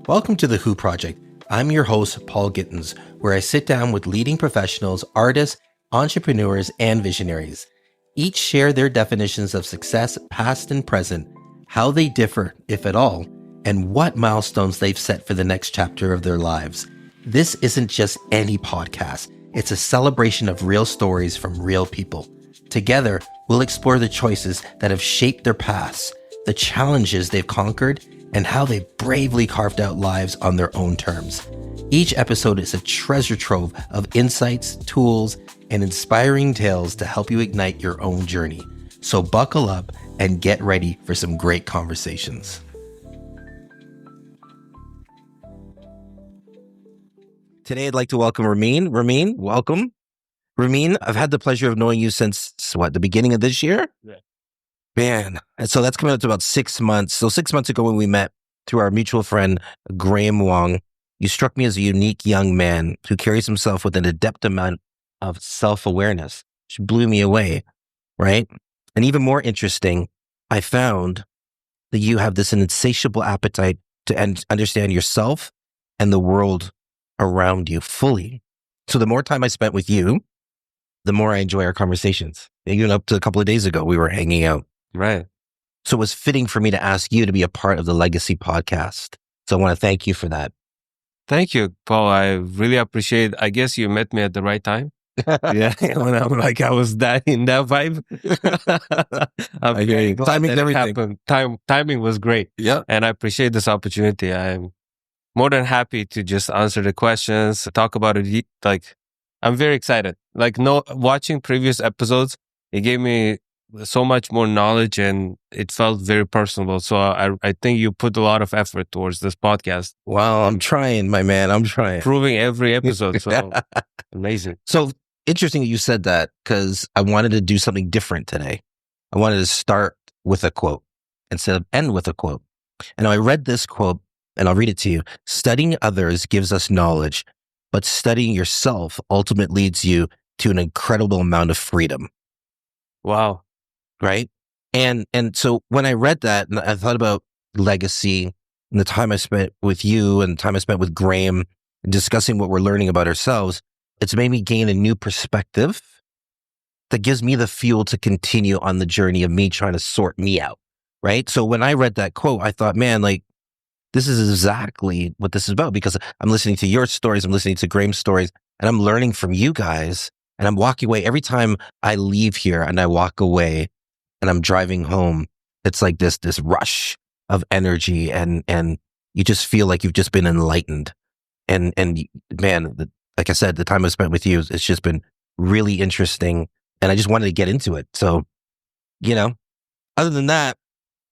Welcome to The Who Project. I'm your host, Paul Gittens, where I sit down with leading professionals, artists, entrepreneurs, and visionaries. Each share their definitions of success, past and present, how they differ, if at all, and what milestones they've set for the next chapter of their lives. This isn't just any podcast. It's a celebration of real stories from real people. Together, we'll explore the choices that have shaped their paths, the challenges they've conquered, and how they bravely carved out lives on their own terms. Each episode is a treasure trove of insights, tools, and inspiring tales to help you ignite your own journey. So buckle up and get ready for some great conversations. Today, I'd like to welcome Ramin. Ramin, welcome. Ramin, I've had the pleasure of knowing you since, the beginning of this year? Yeah. Man, and so that's coming up to about 6 months. So 6 months ago when we met through our mutual friend, Graham Wong, you struck me as a unique young man who carries himself with an adept amount of self-awareness, which blew me away, right? And even more interesting, I found that you have this insatiable appetite to understand yourself and the world around you fully. So the more time I spent with you, the more I enjoy our conversations. Even up to a couple of days ago, we were hanging out. Right. So it was fitting for me to ask you to be a part of the Legacy podcast. So I want to thank you for that. Thank you, Paul. I really appreciate. I guess you met me at the right time. Yeah, when I'm like I was that in that vibe. I hear you. Timing's everything. Timing was great. Yeah, and I appreciate this opportunity. I'm more than happy to just answer the questions, talk about it. Like I'm very excited. Like watching previous episodes, it gave me so much more knowledge and it felt very personable. So I think you put a lot of effort towards this podcast. Wow, I'm trying, my man. I'm trying. Proving every episode. So amazing. So interesting that you said that because I wanted to do something different today. I wanted to start with a quote instead of end with a quote. And I read this quote and I'll read it to you. Studying others gives us knowledge, but studying yourself ultimately leads you to an incredible amount of freedom. Wow. Right. And so when I read that and I thought about legacy and the time I spent with you and the time I spent with Graham discussing what we're learning about ourselves, it's made me gain a new perspective that gives me the fuel to continue on the journey of me trying to sort me out. Right. So when I read that quote, I thought, man, like, this is exactly what this is about because I'm listening to your stories. I'm listening to Graham's stories and I'm learning from you guys and I'm walking away. Every time I leave here and I walk away and I'm driving home, it's like this rush of energy and you just feel like you've just been enlightened. And man, like I said, the time I spent with you, it's just been really interesting. And I just wanted to get into it. So, other than that,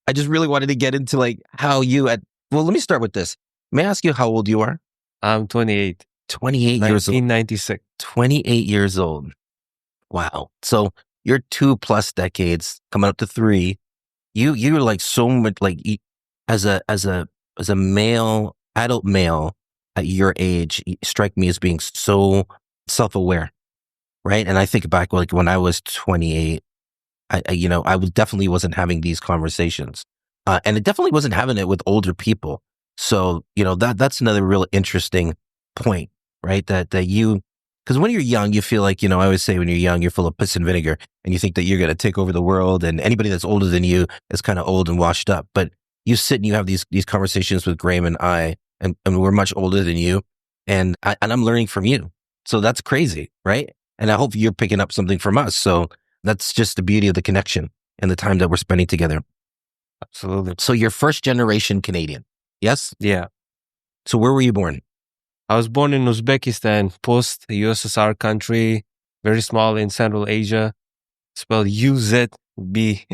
I just really wanted to get into like how well, let me start with this. May I ask you how old you are? I'm 28. 28 years old. 1996. 28 years old. Wow. So you're 2+ decades, coming up to 3. You're like so much like as a male, adult male at your age, you strike me as being so self-aware, right? And I think back like when I was 28, I definitely wasn't having these conversations. And it definitely wasn't having it with older people. So, that's another real interesting point, right? That you, because when you're young, you feel like, I always say when you're young, you're full of piss and vinegar and you think that you're going to take over the world and anybody that's older than you is kind of old and washed up. But you sit and you have these conversations with Graham and I, and we're much older than you. And I'm learning from you. So that's crazy, right? And I hope you're picking up something from us. So that's just the beauty of the connection and the time that we're spending together. Absolutely. So you're first generation Canadian, yes? Yeah. So where were you born? I was born in Uzbekistan, post-USSR country, very small in Central Asia. Spelled U-Z-B-E.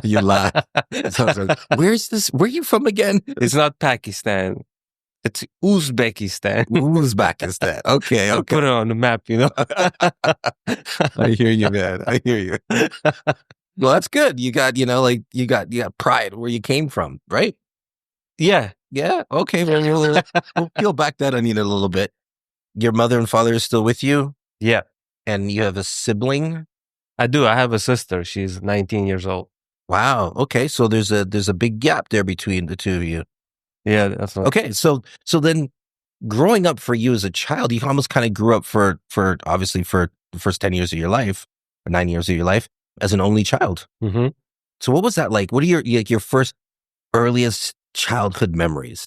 You laugh. Where's this? Where are you from again? It's not Pakistan. It's Uzbekistan. Uzbekistan. Okay. Put it on the map, I hear you, man. I hear you. Well, that's good. You got, you got pride where you came from, right? Yeah. Yeah. Okay. We'll peel back that onion a little bit. Your mother and father is still with you? Yeah. And you have a sibling? I do. I have a sister. She's 19 years old. Wow. Okay. So there's a big gap there between the two of you. Yeah, definitely. Okay, so then growing up for you as a child, you almost kind of grew up for obviously for the first 10 years of your life or 9 years of your life as an only child. Mm-hmm. So what was that like? What are your first earliest childhood memories?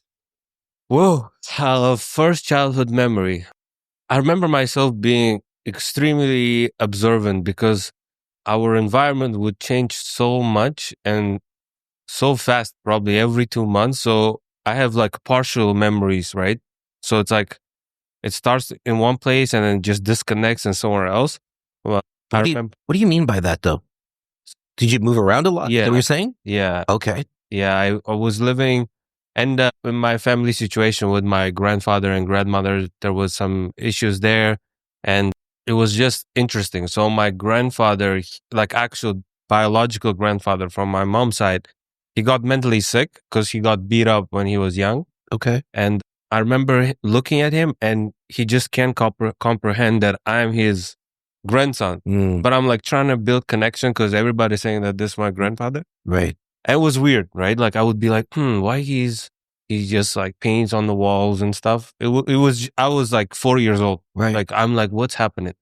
Whoa, first childhood memory. I remember myself being extremely observant because our environment would change so much and so fast, probably every 2 months. So I have like partial memories, right? So it's like it starts in one place and then just disconnects and somewhere else. Well, I remember. What do you mean by that though? Did you move around a lot? Is that what Yeah, you're saying? yeah, Okay. yeah. I was living, and in my family situation with my grandfather and grandmother, there was some issues there, and it was just interesting. So my grandfather, like actual biological grandfather from my mom's side, he got mentally sick because he got beat up when he was young. Okay. And I remember looking at him and he just can't comprehend that I'm his grandson. Mm, But I'm like trying to build connection because everybody's saying that this is my grandfather. right. And it was weird, right? Like I would be like, why he just like paints on the walls and stuff. It was, I was like 4 years old. Right. Like, I'm like, what's happening?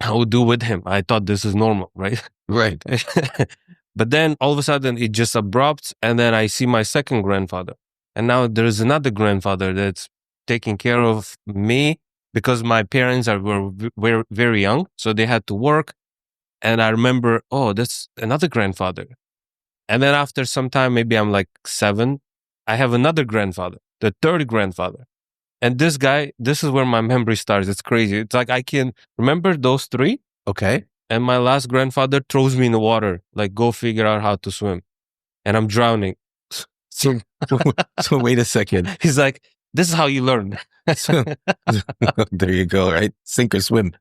I would do with him. I thought this is normal, right? Right. But then all of a sudden it just abrupt. And then I see my second grandfather. And now there's another grandfather that's taking care of me because my parents were very young. So they had to work. And I remember, oh, that's another grandfather. And then after some time, maybe I'm like 7, I have another grandfather, the third grandfather. And this guy, this is where my memory starts. It's crazy. It's like I can remember those 3. Okay. And my last grandfather throws me in the water, like, go figure out how to swim. And I'm drowning. So, so wait a second. He's like, this is how you learn. So, there you go, right? Sink or swim.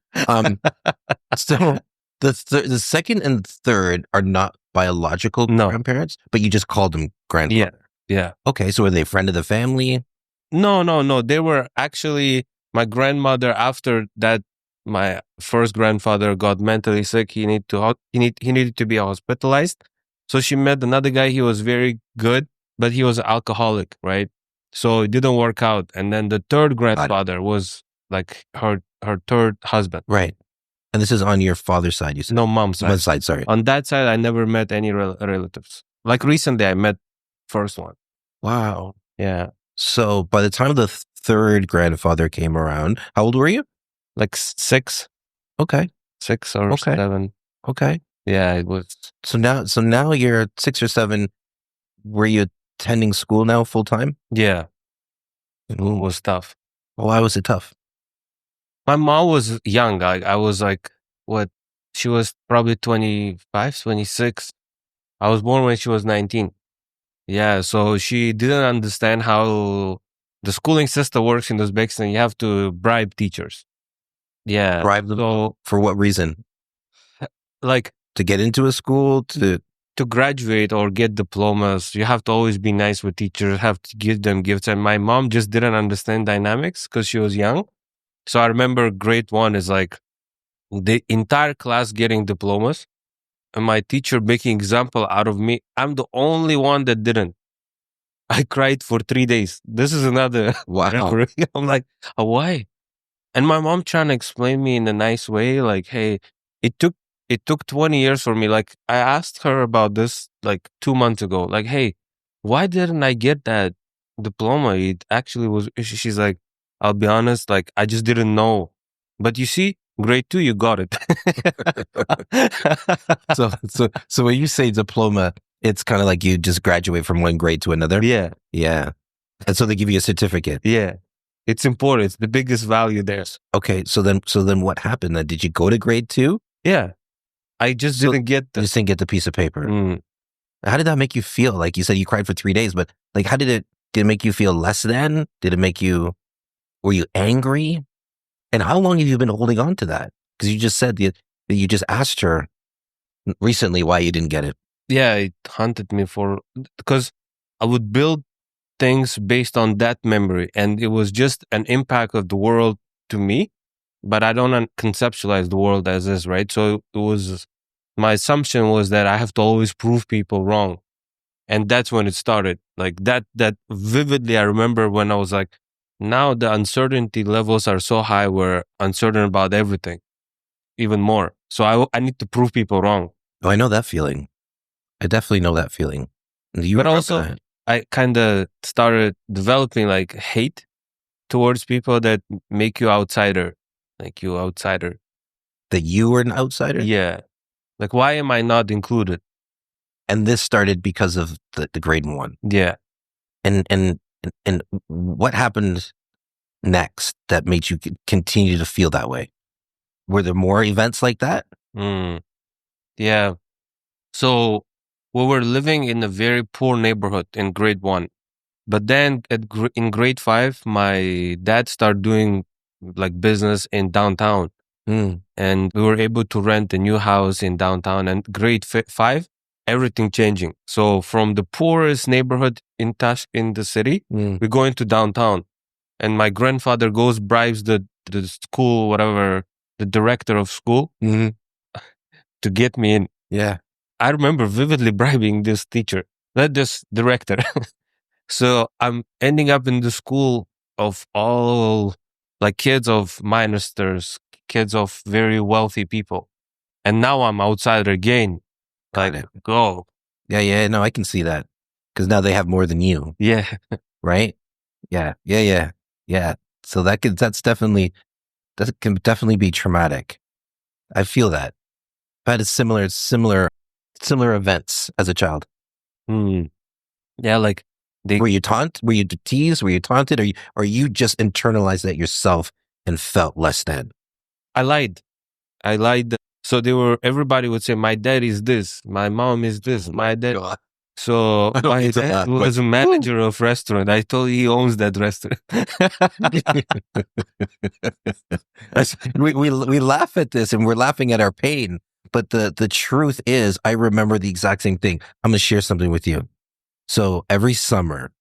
So the second and third are not biological No. grandparents, but you just called them grandfather. Yeah. Okay, so were they a friend of the family? No. They were actually my grandmother. After that, my first grandfather got mentally sick. He needed to be hospitalized. So she met another guy. He was very good, but he was an alcoholic, right? So it didn't work out. And then the third grandfather was like her third husband. Right. And this is on your father's side, you said? No, mom's side. Mom's side, sorry. On that side, I never met any relatives. Like recently, I met first one. Wow. Yeah. So by the time the third grandfather came around, how old were you? Like 6. Okay. 6 or 7. Okay. Yeah, it was. So now you're 6 or 7. Were you attending school now full time? Yeah. It was tough. Why was it tough? My mom was young. I was like, what? She was probably 25, 26. I was born when she was 19. Yeah, so she didn't understand how the schooling system works in Uzbekistan. You have to bribe teachers. Yeah. Bribe them? So, for what reason? Like, to get into a school, to graduate or get diplomas, you have to always be nice with teachers, have to give them gifts. And my mom just didn't understand dynamics because she was young. So I remember grade 1 is like the entire class getting diplomas and my teacher making example out of me. I'm the only one that didn't. I cried for 3 days. This is another. wow. I'm like, why? And my mom trying to explain me in a nice way, like, hey, it took 20 years for me. Like, I asked her about this like 2 months ago. Like, hey, why didn't I get that diploma? It actually was. She's like, I'll be honest, like, I just didn't know. But you see, grade 2, you got it. So when you say diploma, it's kind of like you just graduate from one grade to another. Yeah. Yeah. And so they give you a certificate. Yeah. It's important. It's the biggest value there. Okay. So then what happened then? Did you go to grade 2? Yeah. I just didn't get You just didn't get the piece of paper. Mm. How did that make you feel? Like you said, you cried for 3 days, but like, did it make you feel less than? Were you angry? And how long have you been holding on to that? Because you just said that you just asked her recently why you didn't get it. Yeah, it haunted me because I would build things based on that memory, and it was just an impact of the world to me, but I don't conceptualize the world as is, right? So it was, my assumption was that I have to always prove people wrong. And that's when it started. Like that vividly, I remember when I was like, now the uncertainty levels are so high, we're uncertain about everything, even more. So I need to prove people wrong. Oh, I know that feeling. I definitely know that feeling. Do you But remember also, that? I kind of started developing like hate towards people that make you outsider, like you outsider. That you were an outsider? Yeah. Like, why am I not included? And this started because of the grade one. Yeah. And what happened next that made you continue to feel that way? Were there more events like that? Mm. Yeah. So we were living in a very poor neighborhood in grade one. But then in grade five, my dad started doing like business in downtown. Mm, And we were able to rent a new house in downtown. And grade five, everything changing. So from the poorest neighborhood in the city, mm, we go into downtown. And my grandfather goes, bribes the school, whatever, the director of school mm, to get me in. yeah. I remember vividly bribing this teacher, not this director. So I'm ending up in the school of all like kids of ministers, kids of very wealthy people. And now I'm outsider again. Got Like, it. go. Yeah, yeah. No, I can see that because now they have more than you, Yeah. right? Yeah, yeah, yeah, yeah. So that can definitely be traumatic. I feel that. I've had a similar events as a child. Hmm. Yeah. Like they, Were you teased? Were you taunted? Or you just internalized that yourself and felt less than? I lied. I lied. So everybody would say, my dad is this, my mom is this, my dad. God. So I don't my mean to dad laugh, was a but manager of restaurant. I told he owns that restaurant. we laugh at this and we're laughing at our pain. But the truth is, I remember the exact same thing. I'm gonna share something with you. So every summer,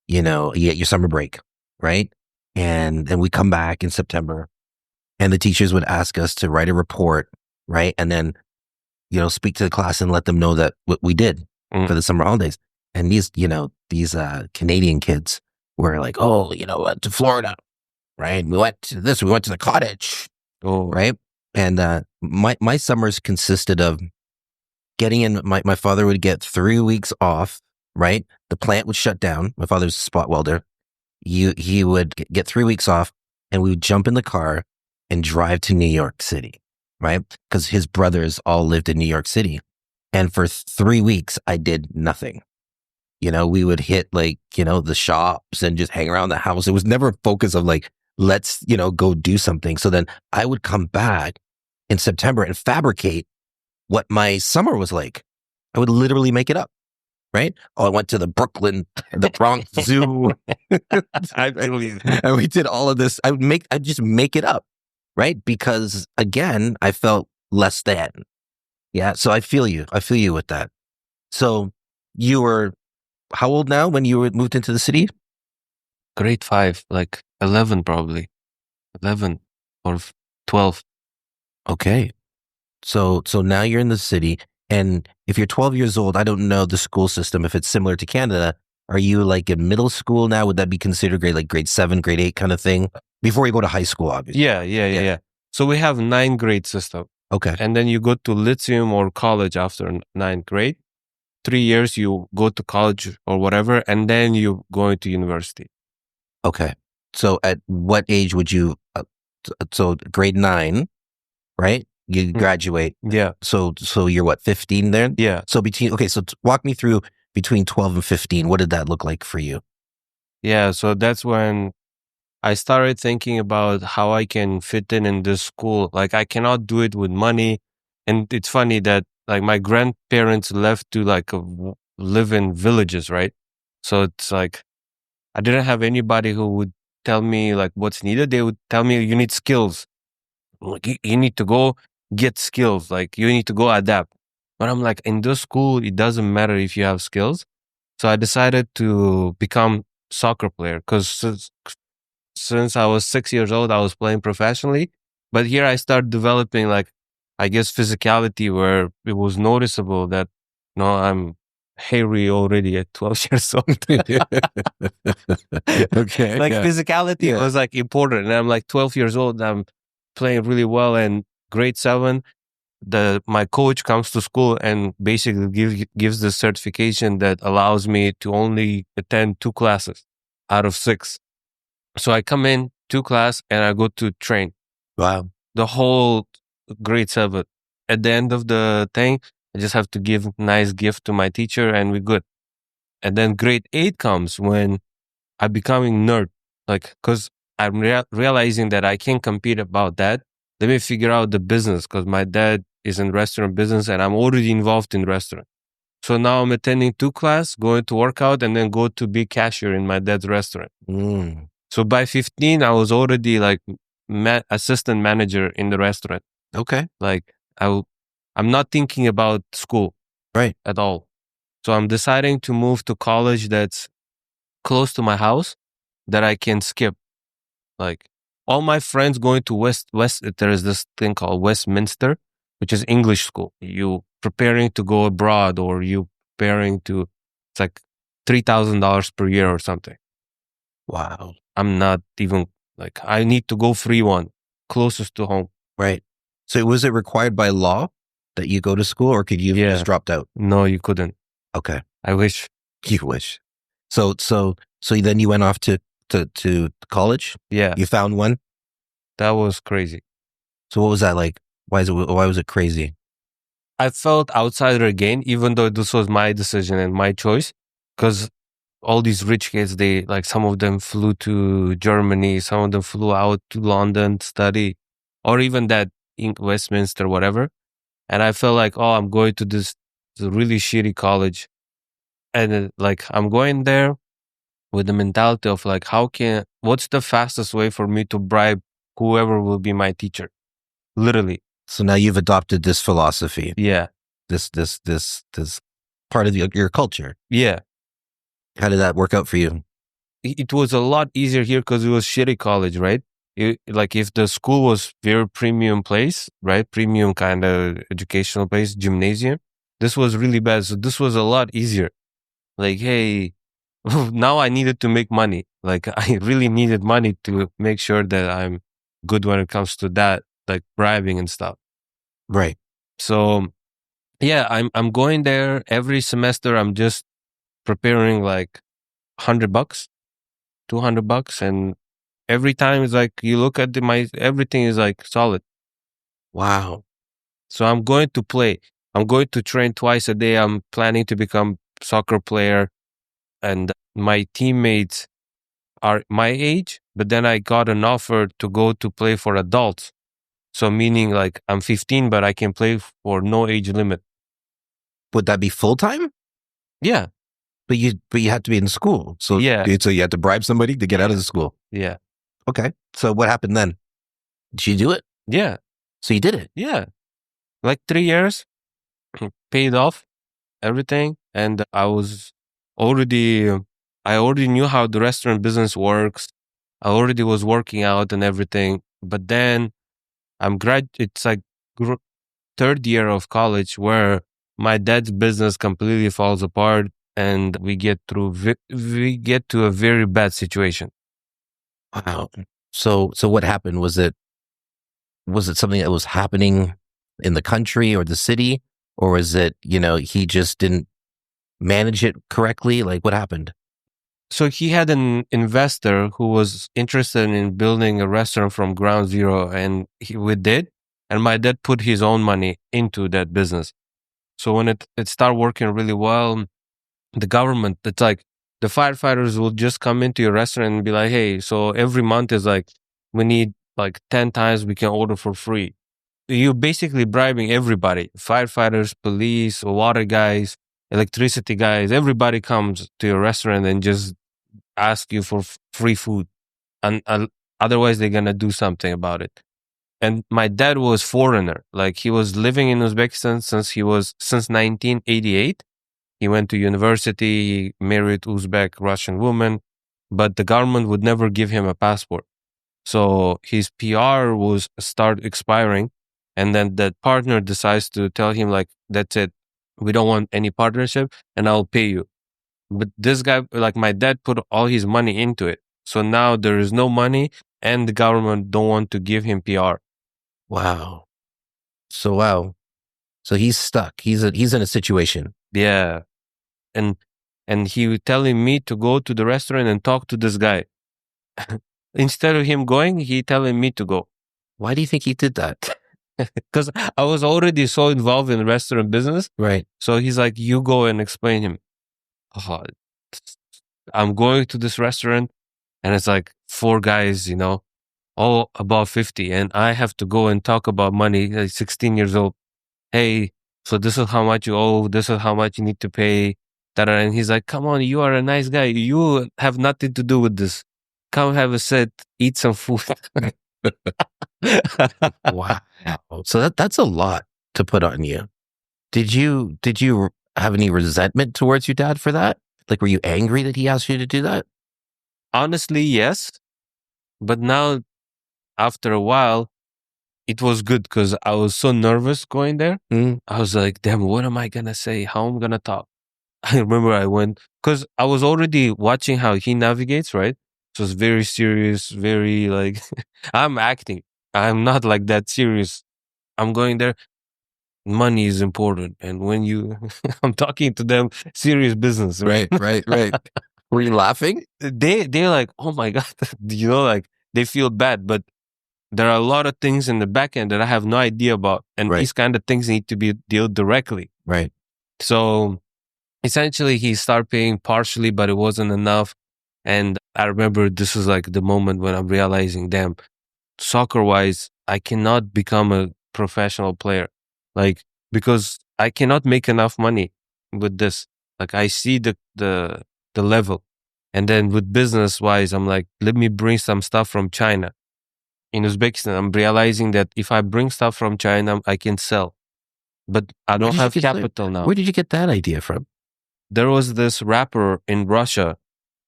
you get your summer break, right? And then we come back in September, and the teachers would ask us to write a report, right? And then speak to the class and let them know that what we did Mm. for the summer holidays. And these Canadian kids were like, oh, went to Florida, right? We went to this, we went to the cottage, Oh, right? And my summers consisted of getting in. My father would get 3 weeks off, right? The plant would shut down. My father's a spot welder. He would get 3 weeks off, and we would jump in the car and drive to New York City, right? Because his brothers all lived in New York City. And for 3 weeks, I did nothing. We would hit the shops and just hang around the house. It was never a focus of like, let's, go do something. So then I would come back in September and fabricate what my summer was like. I would literally make it up, right? Oh, I went to the Bronx Zoo. I believe. And we did all of this. I'd just make it up, right? Because again, I felt less than. Yeah. So I feel you. I feel you with that. So you were how old now when you moved into the city? Grade five, like 11, probably 11 or 12. Okay. So now you're in the city. And if you're 12 years old, I don't know the school system, if it's similar to Canada. Are you like in middle school now? Would that be considered grade 7, grade 8 kind of thing? Before you go to high school, obviously. Yeah. So we have 9th grade system. Okay. And then you go to lyceum or college after 9th grade. 3 years you go to college or whatever, and then you go into university. Okay. So at what age would you, so grade 9, right? You graduate. Yeah. So you're what, 15 then? Yeah. So walk me through between 12 and 15. What did that look like for you? Yeah. So that's when I started thinking about how I can fit in this school. Like I cannot do it with money. And it's funny that like my grandparents left to live in villages, right? So it's like I didn't have anybody who would tell me like what's needed. They would tell me you need skills. Like you need to go get skills. Like you need to go adapt. But I'm like, in this school, it doesn't matter if you have skills. So I decided to become soccer player because since I was 6 years old, I was playing professionally. But here I started developing I guess physicality where it was noticeable that no, hairy already at 12 years old. Okay. Like Yeah. physicality Yeah. was like important. And I'm like 12 years old. I'm playing really well. And grade 7, my coach comes to school and basically gives the certification that allows me to only attend 2 classes out of 6. So I come in 2 class and I go to train Wow. the whole grade 7. At the end of the thing, I just have to give nice gift to my teacher and we're good. And then grade 8 comes when I'm becoming nerd, like, cause I'm realizing that I can't compete about that. Let me figure out the business, cause my dad is in restaurant business and I'm already involved in restaurant. So now I'm attending 2 class, going to work out, and then go to be cashier in my dad's restaurant. Mm. So by 15, I was already like assistant manager in the restaurant. Okay. Like I'm not thinking about school Right. at all. So I'm deciding to move to college that's close to my house that I can skip. Like all my friends going to West, there is this thing called Westminster, which is English school. You preparing to go abroad or you preparing to, it's like $3,000 per year or something. Wow. I'm not even like, I need to go free one closest to home. Right. So was it required by law that you go to school, or could you have just dropped out? No, you couldn't. Okay. I wish. You wish. So then you went off to college? Yeah. You found one? That was crazy. So what was that like? Why was it crazy? I felt outsider again, even though this was my decision and my choice, because all these rich kids, they like some of them flew to Germany, some of them flew out to London to study, or even that in Westminster, whatever. And I felt like, oh, I'm going to this really shitty college. And like, I'm going there with the mentality of like, what's the fastest way for me to bribe whoever will be my teacher? Literally. So now you've adopted this philosophy. Yeah. This part of your culture. Yeah. How did that work out for you? It was a lot easier here because it was shitty college, right? Like if the school was very premium place, right? Premium kind of educational place, gymnasium. This was really bad. So this was a lot easier. Like, hey, now I needed to make money. Like I really needed money to make sure that I'm good when it comes to that, like bribing and stuff. Right. So yeah, I'm going there every semester. I'm just preparing like $100, $200, and every time it's like you look at everything is like solid. Wow. So I'm going to play. I'm going to train twice a day. I'm planning to become soccer player, and my teammates are my age, but then I got an offer to go to play for adults. So meaning like I'm 15, but I can play for no age limit. Would that be full time? Yeah. But you had to be in school. So Yeah. So you had to bribe somebody to get out of the school. Yeah. Okay. So what happened then? Did you do it? Yeah. So you did it? Yeah. Like 3 years, paid off everything. And I already knew how the restaurant business works. I already was working out and everything. But then it's like third year of college where my dad's business completely falls apart and we get to a very bad situation. Wow. So what happened? Was it something that was happening in the country or the city, or was it, he just didn't manage it correctly? Like what happened? So he had an investor who was interested in building a restaurant from ground zero, and we did. And my dad put his own money into that business. So when it started working really well, the government, it's like the firefighters will just come into your restaurant and be like, hey, so every month is like, we need like 10 times we can order for free. You're basically bribing everybody, firefighters, police, water guys, electricity guys, everybody comes to your restaurant and just ask you for free food. And otherwise they're going to do something about it. And my dad was foreigner. Like he was living in Uzbekistan since 1988. He went to university, he married Uzbek Russian woman, but the government would never give him a passport. So his PR was start expiring. And then that partner decides to tell him like, that's it. We don't want any partnership, and I'll pay you. But this guy, like my dad, put all his money into it. So now there is no money, and the government don't want to give him PR. Wow. So he's stuck. He's in a situation. Yeah. And he was telling me to go to the restaurant and talk to this guy. Instead of him going, he telling me to go. Why do you think he did that? Because I was already so involved in restaurant business. Right. So he's like, you go and explain him. Oh, I'm going to this restaurant and it's like 4 guys, all above 50. And I have to go and talk about money, like 16 years old. Hey, so this is how much you owe. This is how much you need to pay. And he's like, come on, you are a nice guy. You have nothing to do with this. Come have a sit, eat some food. Wow. So that's a lot to put on you. Did you have any resentment towards your dad for that? Like, were you angry that he asked you to do that? Honestly, yes. But now, after a while, it was good because I was so nervous going there. I was like, damn, what am I going to say? How am I going to talk? I remember I went, because I was already watching how he navigates, right? So it's very serious, very like, I'm acting. I'm not like that serious. I'm going there. Money is important. And when I'm talking to them, serious business. Right. Were you laughing? They're like, oh my God, like they feel bad, but there are a lot of things in the back end that I have no idea about. And Right. these kind of things need to be dealt directly. Right. So essentially he started paying partially, but it wasn't enough. And I remember this is like the moment when I'm realizing, damn, soccer wise, I cannot become a professional player. Like, because I cannot make enough money with this. Like I see the level. And then with business wise, I'm like, let me bring some stuff from China. In Uzbekistan, I'm realizing that if I bring stuff from China, I can sell. But I don't have capital now. Where did you get that idea from? There was this rapper in Russia.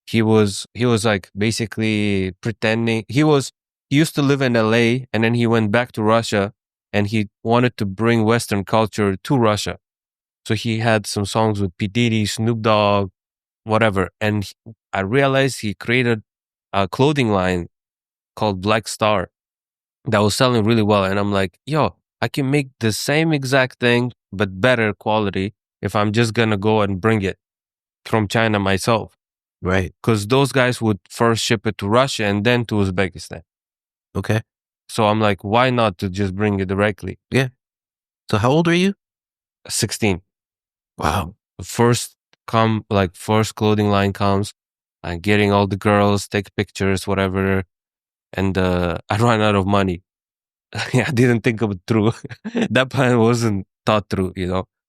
He was like basically pretending he used to live in LA and then he went back to Russia and he wanted to bring Western culture to Russia. So he had some songs with P. Diddy, Snoop Dogg, whatever. And I realized he created a clothing line called Black Star that was selling really well. And I'm like, yo, I can make the same exact thing, but better quality if I'm just going to go and bring it from China myself. Right. Because those guys would first ship it to Russia and then to Uzbekistan. Okay. So I'm like, why not to just bring it directly? Yeah. So how old are you? 16. Wow. First clothing line comes. I'm getting all the girls, take pictures, whatever. And I ran out of money. I didn't think of it through. That plan wasn't thought through,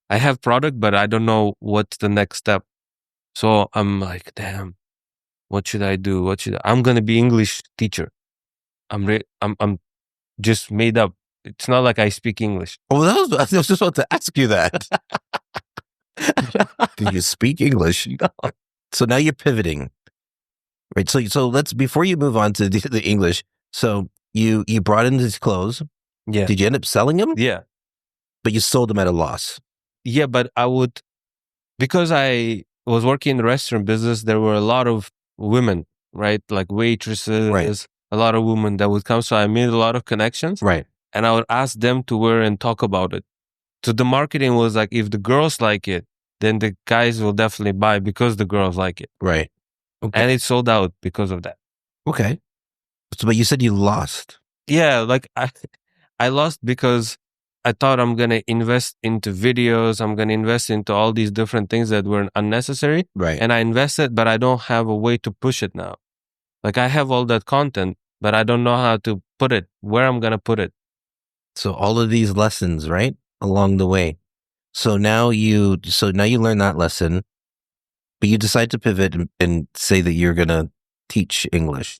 I have product, but I don't know what's the next step. So I'm like, damn, what should I do? I'm going to be English teacher. I'm just made up. It's not like I speak English. Oh, I was just about to ask you that. Do you speak English? No. So now you're pivoting. Right. So let's, before you move on to the English, so you brought in these clothes. Yeah. Did you end up selling them? Yeah. But you sold them at a loss. Yeah, but because I was working in the restaurant business, there were a lot of women, right? Like waitresses, right. A lot of women that would come. So I made a lot of connections. Right. And I would ask them to wear and talk about it. So the marketing was like, if the girls like it, then the guys will definitely buy because the girls like it. Right. Okay. And it sold out because of that. Okay. So, but you said you lost. Yeah, like I lost because I thought I'm going to invest into videos. I'm going to invest into all these different things that were unnecessary. Right. And I invested, but I don't have a way to push it now. Like I have all that content, but I don't know how to put it, where I'm going to put it. So all of these lessons, right, along the way. So now you learn that lesson, but you decide to pivot and say that you're going to teach English.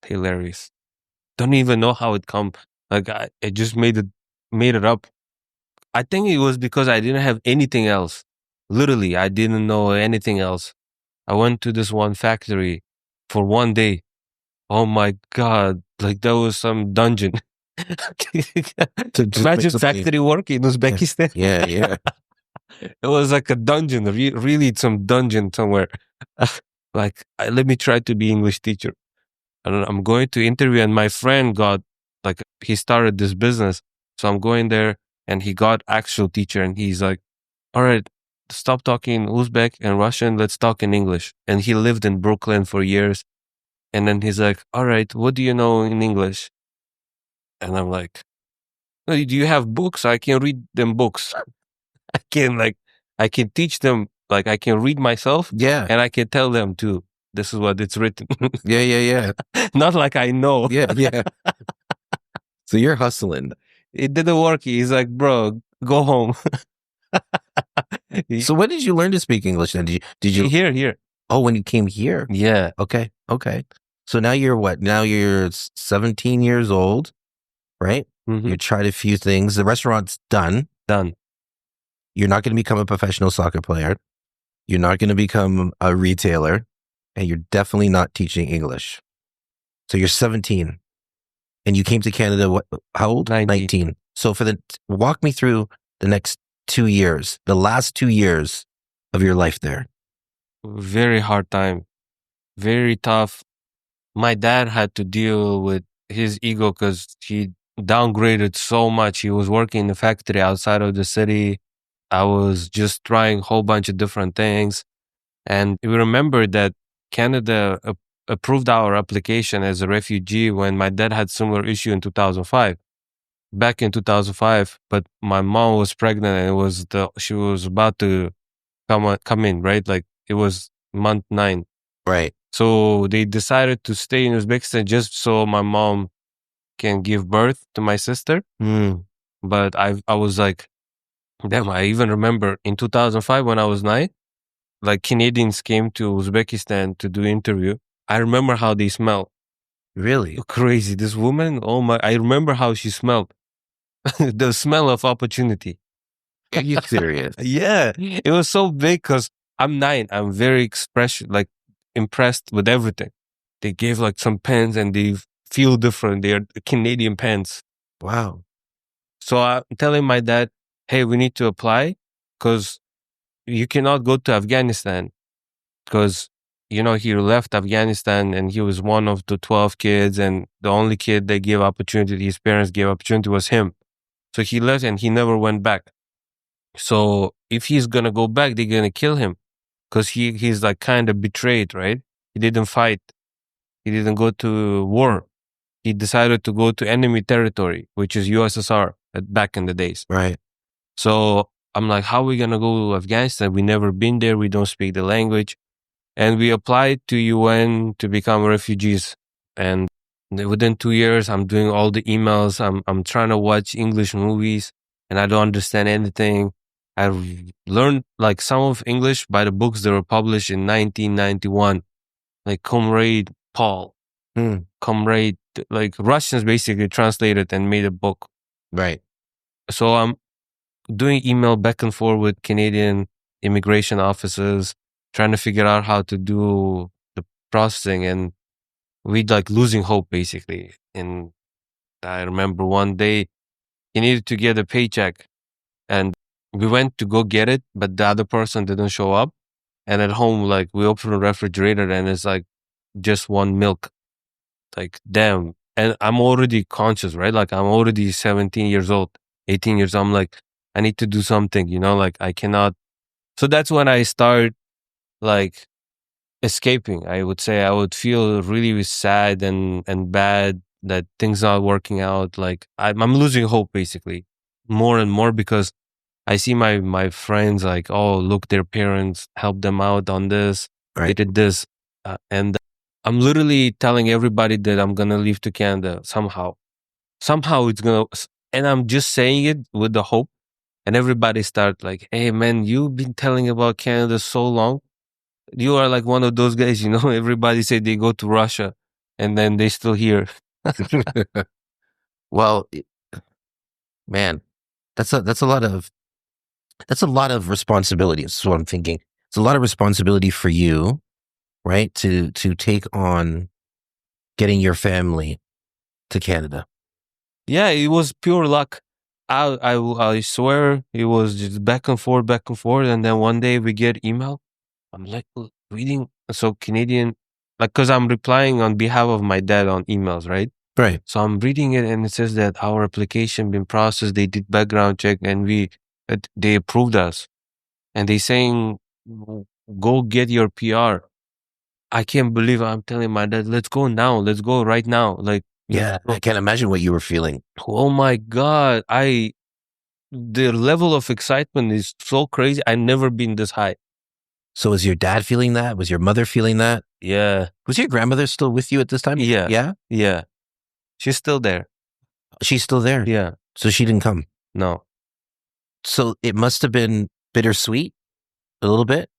Hilarious. Don't even know how it come. Like I just made it up. I think it was because I didn't have anything else. Literally, I didn't know anything else. I went to this one factory for one day. Oh my God. Like that was some dungeon. Imagine factory work in Uzbekistan. Yeah. It was like a dungeon, really some dungeon somewhere. Like, let me try to be English teacher. And I'm going to interview, and my friend got like he started this business, so I'm going there, and he got actual teacher, and he's like, "All right, stop talking Uzbek and Russian. Let's talk in English." And he lived in Brooklyn for years, and then he's like, "All right, what do you know in English?" And I'm like, "Oh, do you have books? I can read them books. I can like I can teach them. Like I can read myself, Yeah. and I can tell them too. This is what it's written. Yeah. Not like I know." Yeah. So you're hustling. It didn't work. He's like, "Bro, go home." So when did you learn to speak English then? Did you Here. Oh, when you came here? Yeah. Okay. So now you're what? Now you're 17 years old, right? Mhm. You tried a few things. The restaurant's done. Done. You're not going to become a professional soccer player. You're not going to become a retailer, and you're definitely not teaching English. So you're 17, and you came to Canada. What? How old? 19. So walk me through the next 2 years, the last 2 years of your life there. Very hard time. Very tough. My dad had to deal with his ego because he downgraded so much. He was working in a factory outside of the city. I was just trying a whole bunch of different things. And we remember that Canada approved our application as a refugee when my dad had similar issue in 2005. Back in 2005, but my mom was pregnant and she was about to come in, right? Like it was month 9. Right. So they decided to stay in Uzbekistan just so my mom can give birth to my sister. Mm. But I was like, damn, I even remember in 2005 when I was 9, like Canadians came to Uzbekistan to do interview. I remember how they smell. Really? Crazy. This woman, oh my, I remember how she smelled. The smell of opportunity. Are you serious? Yeah. It was so big because I'm 9. I'm very impressed with everything. They gave like some pens and they feel different. They're Canadian pens. Wow. So I'm telling my dad, hey, we need to apply because you cannot go to Afghanistan because, he left Afghanistan and he was one of the 12 kids and the only kid they gave opportunity, his parents gave opportunity was him. So he left and he never went back. So if he's going to go back, they're going to kill him because he's like kind of betrayed, right? He didn't fight. He didn't go to war. He decided to go to enemy territory, which is USSR back in the days. Right. So I'm like, how are we going to go to Afghanistan? We never been there. We don't speak the language. And we applied to UN to become refugees. And within 2 years, I'm doing all the emails. I'm trying to watch English movies and I don't understand anything. I learned like some of English by the books that were published in 1991, like Comrade Paul, Comrade, like Russians basically translated and made a book. Right. So I'm doing email back and forth with Canadian immigration officers, trying to figure out how to do the processing, and we like losing hope basically. And I remember one day he needed to get a paycheck and we went to go get it, but the other person didn't show up. And at home, like we open the refrigerator and it's like just one milk. Like, damn. And I'm already conscious, right? Like I'm already 17 years old, 18 years. I'm like, I need to do something, like I cannot. So that's when I start like escaping. I would say I would feel really sad and bad that things not working out. Like I'm losing hope basically more and more because I see my friends like, oh, look, their parents helped them out on this. Right. They did this. And I'm literally telling everybody that I'm going to leave to Canada somehow. Somehow it's going to, and I'm just saying it with the hope. And everybody start like, hey, man, you've been telling about Canada so long. You are like one of those guys, everybody say they go to Russia and then they still here. Well, man, that's a lot of responsibility. That's what I'm thinking. It's a lot of responsibility for you, right? To take on getting your family to Canada. Yeah, it was pure luck. I swear it was just back and forth, and then one day we get email. I'm like reading, so Canadian, like, because I'm replying on behalf of my dad on emails, right? Right. So I'm reading it, and it says that our application been processed. They did background check, and they approved us, and they saying go get your PR. I can't believe I'm telling my dad, let's go now, let's go right now. Like, Yeah, I can't imagine what you were feeling. oh my god, the level of excitement is so crazy. I've never been this high. So was your dad feeling that? Was your mother feeling that? Yeah, Was your grandmother still with you at this time? yeah, Yeah? yeah. She's still there. She's still there. Yeah, So she didn't come. no. So it must have been bittersweet a little bit.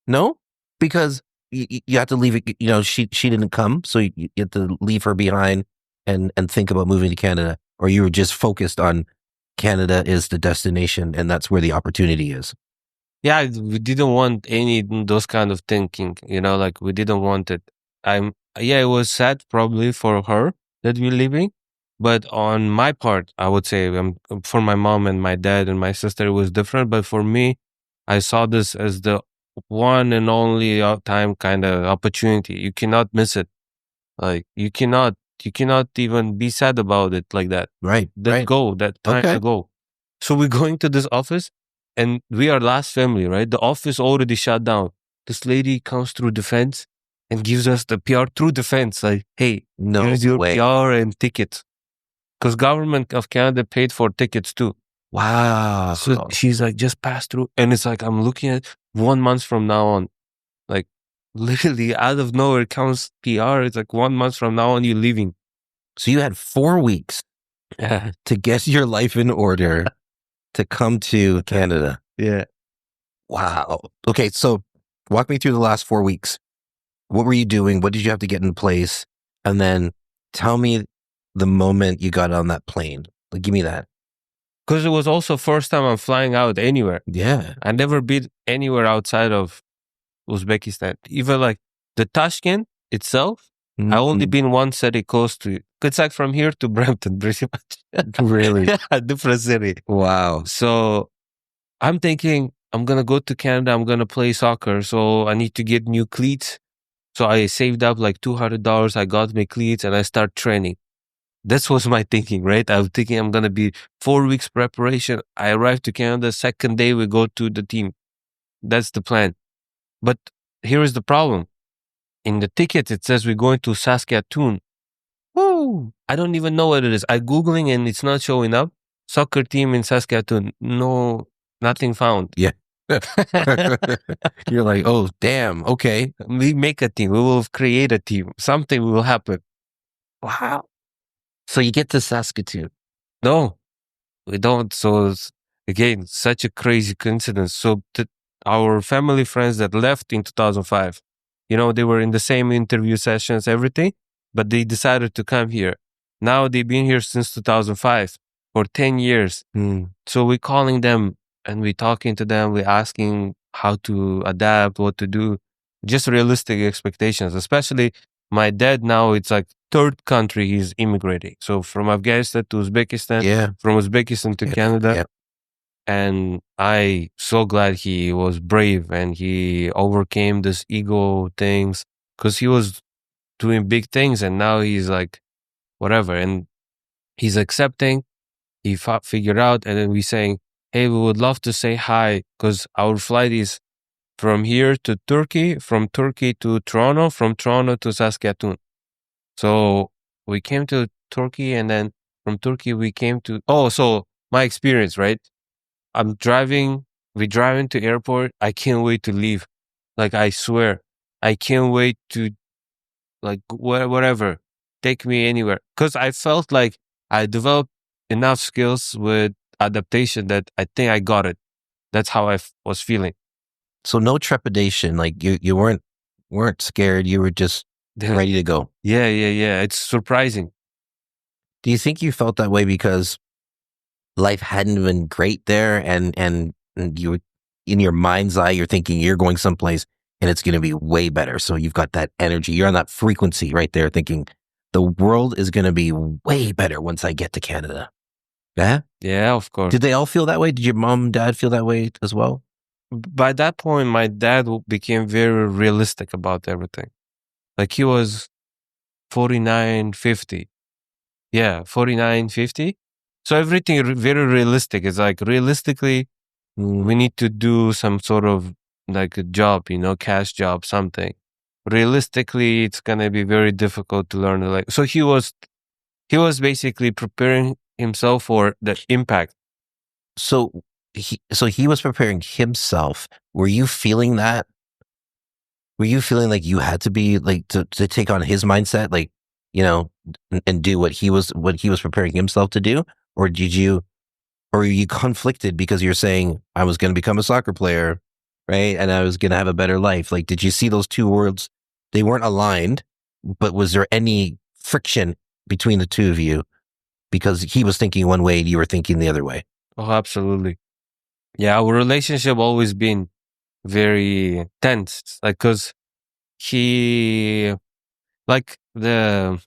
No? Because you have to leave it, she didn't come, so you have to leave her behind and think about moving to Canada, or you were just focused on Canada is the destination and that's where the opportunity is. Yeah, we didn't want any those kind of thinking, like we didn't want it. Yeah, it was sad probably for her that we're leaving, but on my part, I would say for my mom and my dad and my sister, it was different. But for me, I saw this as the one and only time kind of opportunity. You cannot miss it. Like you cannot even be sad about it like that. Right. That go, that time Okay. to go. So we're going to this office and we are last family, right? The office already shut down. This lady comes through the fence and gives us the PR through the fence. Like, hey, No here's your way. PR and tickets. Because government of Canada paid for tickets too. Wow. So she's like, just pass through. And it's like, I'm looking at 1 month from now on, like literally out of nowhere comes PR. It's like 1 month from now on, you're leaving. So you had 4 weeks Yeah. to get your life in order to come to Canada. Yeah. Wow. Okay, so walk me through the last 4 weeks. What were you doing? What did you have to get in place? And then tell me the moment you got on that plane. Like, give me that. Because it was also first time I'm flying out anywhere. Yeah. I never been anywhere outside of Uzbekistan. Even like the Tashkent itself, I only been one city close to it. It's like from here to Brampton, pretty much. Really? Yeah, different city. Wow. So I'm thinking I'm gonna go to Canada. I'm gonna play soccer. So I need to get new cleats. So I saved up like $200. I got my cleats and I start training. That was my thinking, right? I was thinking I'm gonna be 4 weeks preparation. I arrived to Canada. Second day we go to the team. That's the plan. But here is the problem. In the ticket, it says we're going to Saskatoon. Woo! I don't even know what it is. I'm Googling and it's not showing up. Soccer team in Saskatoon. No, nothing found. Yeah. You're like, oh, damn. Okay. We make a team. We will create a team. Something will happen. Wow. So you get to Saskatoon. No, we don't. So it's, again, such a crazy coincidence. So our family friends that left in 2005, they were in the same interview sessions, everything, but they decided to come here. Now they've been here since 2005 for 10 years. So we're calling them and we're talking to them. We're asking how to adapt, what to do, just realistic expectations, especially my dad now, it's like third country he's immigrating. So from Afghanistan to Uzbekistan, from Uzbekistan to Canada. Yeah. And I so glad he was brave and he overcame this ego things because he was doing big things and now he's like, whatever. And he's accepting, he figured out. And then we saying, hey, we would love to say hi because our flight is from here to Turkey, from Turkey to Toronto, from Toronto to Saskatoon. So we came to Turkey and then from Turkey we came to, so my experience, right? we're driving to airport. I can't wait to leave. Like, I swear, I can't wait to, like, whatever, take me anywhere. Cause I felt like I developed enough skills with adaptation that I think I got it. That's how I was feeling. So no trepidation. Like you weren't scared. You were just ready to go. Yeah. It's surprising. Do you think you felt that way because life hadn't been great there and you, in your mind's eye, you're thinking you're going someplace and it's going to be way better. So you've got that energy. You're on that frequency right there thinking the world is going to be way better once I get to Canada. Yeah. Yeah, of course. Did they all feel that way? Did your mom, dad feel that way as well? By that point, my dad became very realistic about everything. Like he was 49, 50. Yeah, 49, 50. So everything very realistic. It's like realistically, we need to do some sort of like a job, cash job, something. Realistically, it's gonna be very difficult to learn. Like, so he was basically preparing himself for the impact. So he was preparing himself. Were you feeling that? Were you feeling like you had to be like to take on his mindset, like, and do what he was preparing himself to do? Or were you conflicted because you're saying I was going to become a soccer player, right? And I was going to have a better life. Like, did you see those two worlds? They weren't aligned, but was there any friction between the two of you because he was thinking one way and you were thinking the other way? Oh, absolutely. Yeah, our relationship always been very tense. Like, cause he like the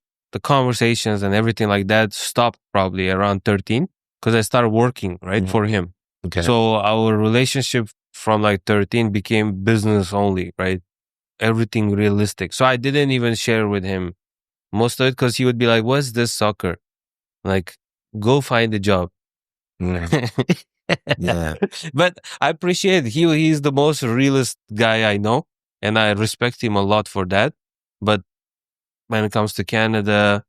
conversations and everything like that stopped probably around 13 because I started working right Mhm. for him. Okay. So our relationship from like 13 became business only, right? Everything realistic. So I didn't even share with him most of it because he would be like, "What's this soccer? Like, go find a job." Mm. Yeah. But I appreciate he's the most realist guy I know, and I respect him a lot for that. But when it comes to Canada,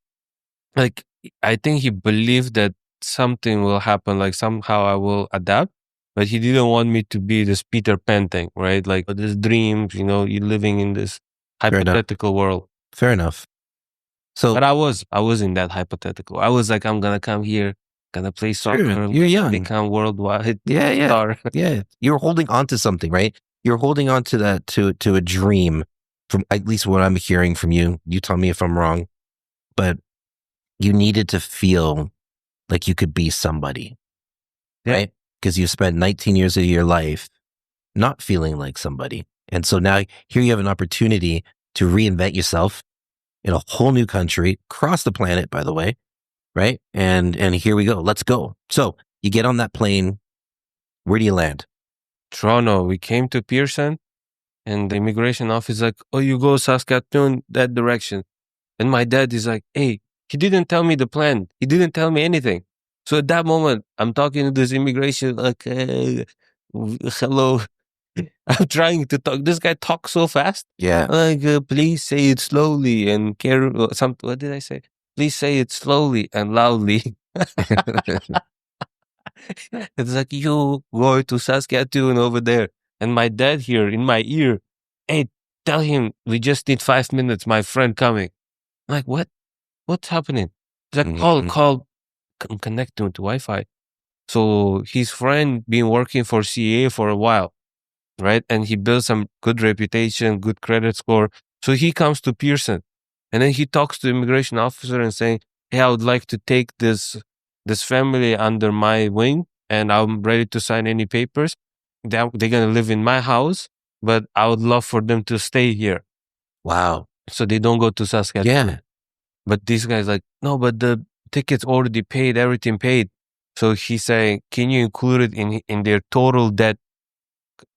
like I think he believed that something will happen, like somehow I will adapt. But he didn't want me to be this Peter Pan thing, right? Like this dream, you're living in this Fair enough. hypothetical world. Fair enough. So But I was in that hypothetical. I was like, I'm gonna come here, gonna play soccer, sure, I'm you're gonna young. become worldwide Yeah, yeah, star. yeah. You're holding on to something, right? You're holding on to that to a dream. From at least what I'm hearing from you. You tell me if I'm wrong, but you needed to feel like you could be somebody, Yeah, right? Because you spent 19 years of your life not feeling like somebody, and so now here you have an opportunity to reinvent yourself in a whole new country, across the planet, by the way, right? And here we go. Let's go. So you get on that plane. Where do you land? Toronto. We came to Pearson, and the immigration office like, oh, you go Saskatoon that direction. And my dad is like, hey, he didn't tell me the plan. He didn't tell me anything. So at that moment, I'm talking to this immigration, like, hello. I'm trying to talk. This guy talks so fast. Yeah. Like, please say it slowly and care. What did I say? Please say it slowly and loudly. It's like, you go to Saskatoon over there. And my dad here in my ear, hey, tell him we just need 5 minutes. My friend coming. I'm like, what? What's happening? He's like, Mhm. connect him to Wi-Fi. So his friend been working for CA for a while, right? And he built some good reputation, good credit score. So he comes to Pearson, and then he talks to the immigration officer and saying, "Hey, I would like to take this family under my wing, and I'm ready to sign any papers. They're gonna live in my house, but I would love for them to stay here, Wow. so they don't go to Saskatoon." Yeah. But this guy's like, no, but the ticket's already paid, everything paid. So he's saying, can you include it in their total debt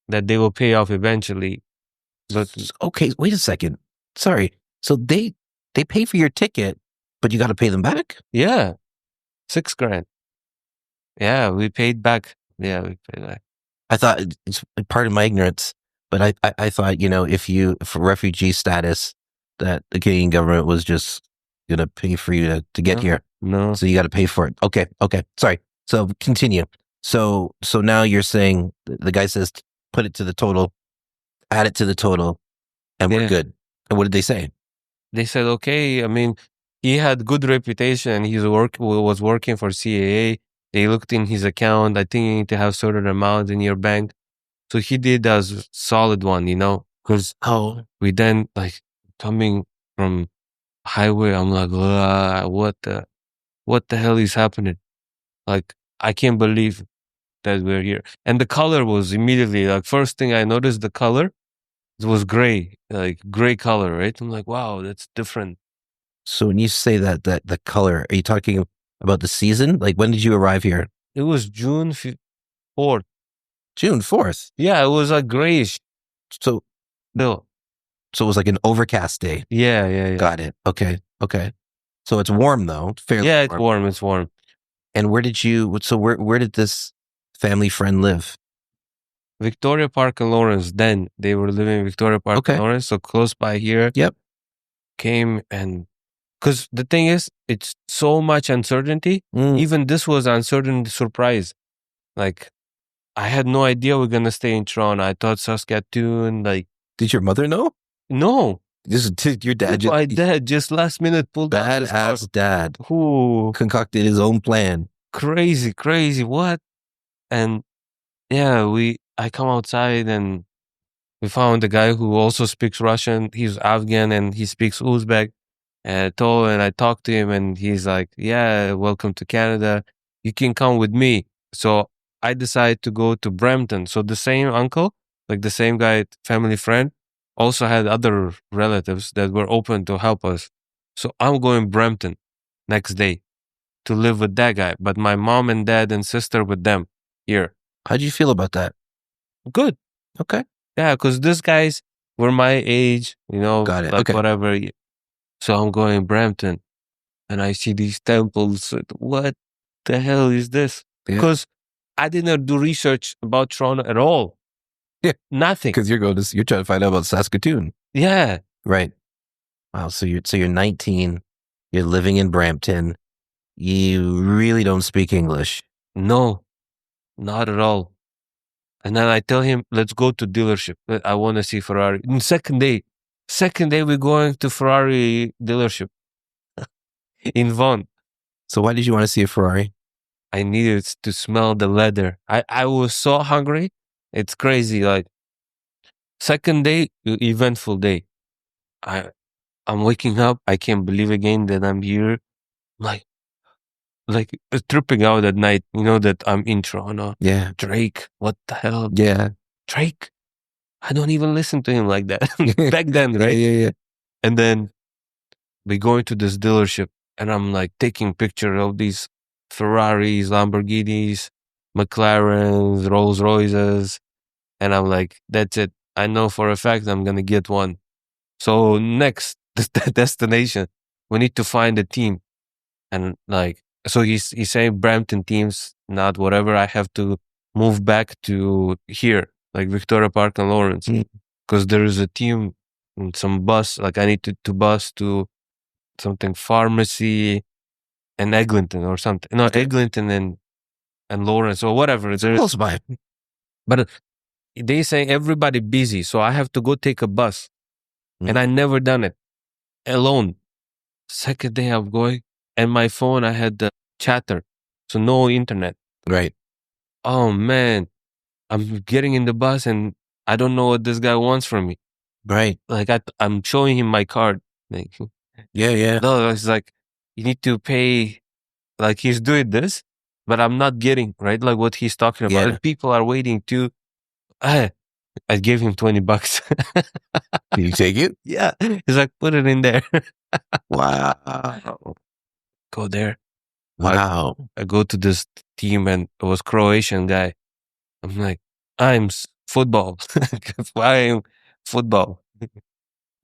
that they will pay off eventually? But Okay, wait a second. Sorry. So they pay for your ticket, but you got to pay them back? yeah, 6 grand. Yeah, we paid back. Yeah, we paid back. I thought it's part of my ignorance, but I thought, if you for refugee status that the Canadian government was just going to pay for you to get No, here. no. So you got to pay for it. Okay. Okay. Sorry. So continue. So now you're saying the guy says put it to the total, add it to the total, and we're Yeah. good. And what did they say? They said, okay. I mean, he had good reputation. He was working for CAA. They looked in his account. I think you need to have certain amount in your bank. So he did a solid one, because Oh, we then like coming from highway. I'm like, what the hell is happening? Like, I can't believe that we're here. And the color was immediately like first thing I noticed the color. It was gray, like gray color, right? I'm like, wow, that's different. so when you say that the color, are you talking about the season? Like, when did you arrive here? It was June 4th. June 4th. Yeah, it was like grayish. So, No. so it was like an overcast day. Yeah. Got it. Okay. So it's warm though. Fairly Yeah, it's warm. It's warm. And where did this family friend live? Victoria Park and Lawrence. Then they were living in Victoria Park and Lawrence, so close by here. Yep. Came and because the thing is, it's so much uncertainty. Even this was uncertain surprise. Like, I had no idea we're gonna stay in Toronto. I thought Saskatoon. Like, did your mother know? No. Your dad my dad just last minute pulled badass dad who concocted his own plan. Crazy. What? And yeah, I come outside and we found a guy who also speaks Russian. He's Afghan and he speaks Uzbek. And I talked to him and he's like, yeah, welcome to Canada. You can come with me. So I decided to go to Brampton. So the same uncle, like the same guy, family friend, also had other relatives that were open to help us. So I'm going Brampton next day to live with that guy. But my mom and dad and sister with them here. How'd you feel about that? Good. Okay. Yeah, because these guys were my age, Got it. like Okay. whatever. So I'm going Brampton and I see these temples. What the hell is this? Because I didn't do research about Toronto at all. Yeah. Nothing. Because you're trying to find out about Saskatoon. Yeah. Right. Wow. So you're 19. You're living in Brampton. You really don't speak English. No, not at all. And then I tell him, let's go to dealership. I want to see Ferrari. And second day, we're going to Ferrari dealership in Vaughan. So why did you want to see a Ferrari? I needed to smell the leather. I was so hungry. It's crazy. Like, second day, eventful day. I'm waking up. I can't believe again that I'm here. Like tripping out at night, that I'm in Toronto. Yeah. Drake, what the hell? Yeah. Drake? I don't even listen to him like that. Back then, right? Yeah. And then we go into this dealership and I'm like taking picture of these Ferraris, Lamborghinis, McLarens, Rolls Royces. And I'm like, that's it. I know for a fact I'm going to get one. So next destination, we need to find a team. And like, so he's saying Brampton teams, not whatever. I have to move back to here, like Victoria Park and Lawrence, because there is a team and some bus. Like I need to bus to something pharmacy and Eglinton or something. No, Eglinton and Lawrence or whatever. It's close by. But they say everybody busy, so I have to go take a bus, and I never done it alone. Second day I'm going. And my phone, I had the chatter, so no internet. Right. Oh man, I'm getting in the bus and I don't know what this guy wants from me. Right. Like I'm showing him my card. Like, yeah. No, it's like you need to pay. Like he's doing this, but I'm not getting right. Like what he's talking about. Yeah. And people are waiting too. I gave him $20. Did you take it? Yeah. He's like, put it in there. Wow. Go there. Wow. I go to this team and it was Croatian guy. I'm like, I'm football. Why am football?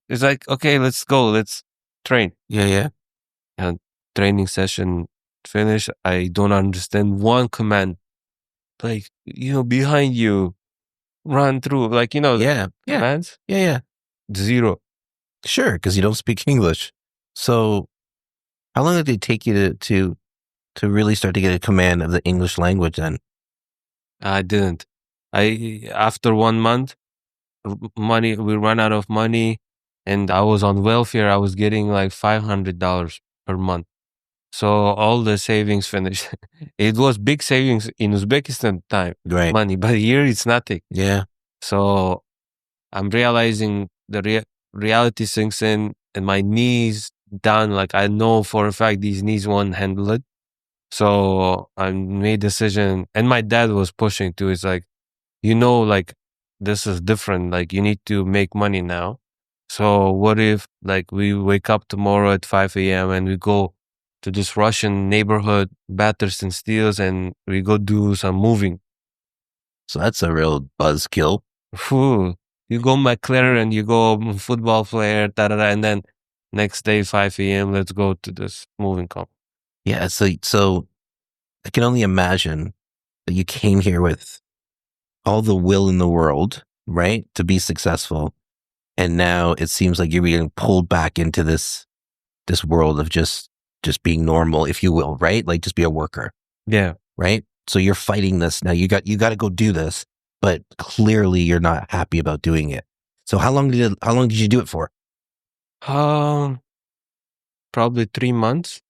It's like, okay, let's go. Let's train. Yeah. And training session finished. I don't understand one command. Like, behind you, run through. Like, commands? Yeah. Zero. Sure, because you don't speak English. So how long did it take you to really start to get a command of the English language then? I didn't. After 1 month, we ran out of money and I was on welfare. I was getting like $500 per month. So all the savings finished. It was big savings in Uzbekistan time, right. Money, but here it's nothing. Yeah. So I'm realizing the reality sinks in and my knees down. Like I know for a fact these knees won't handle it. So I made a decision and my dad was pushing too. It's like, like this is different. Like you need to make money now. So what if like we wake up tomorrow at 5 a.m. and we go to this Russian neighborhood, batters and steals, and we go do some moving. So that's a real buzzkill. Phew. You go McLaren, you go football player, and then next day 5 a.m. Let's go to this moving company. Yeah. So I can only imagine that you came here with all the will in the world, right, to be successful, and now it seems like you're being pulled back into this world of just being normal, if you will, right? Like just be a worker, Yeah. right? So you're fighting this now. You got to go do this, but clearly you're not happy about doing it. So how long did you do it for? Probably 3 months.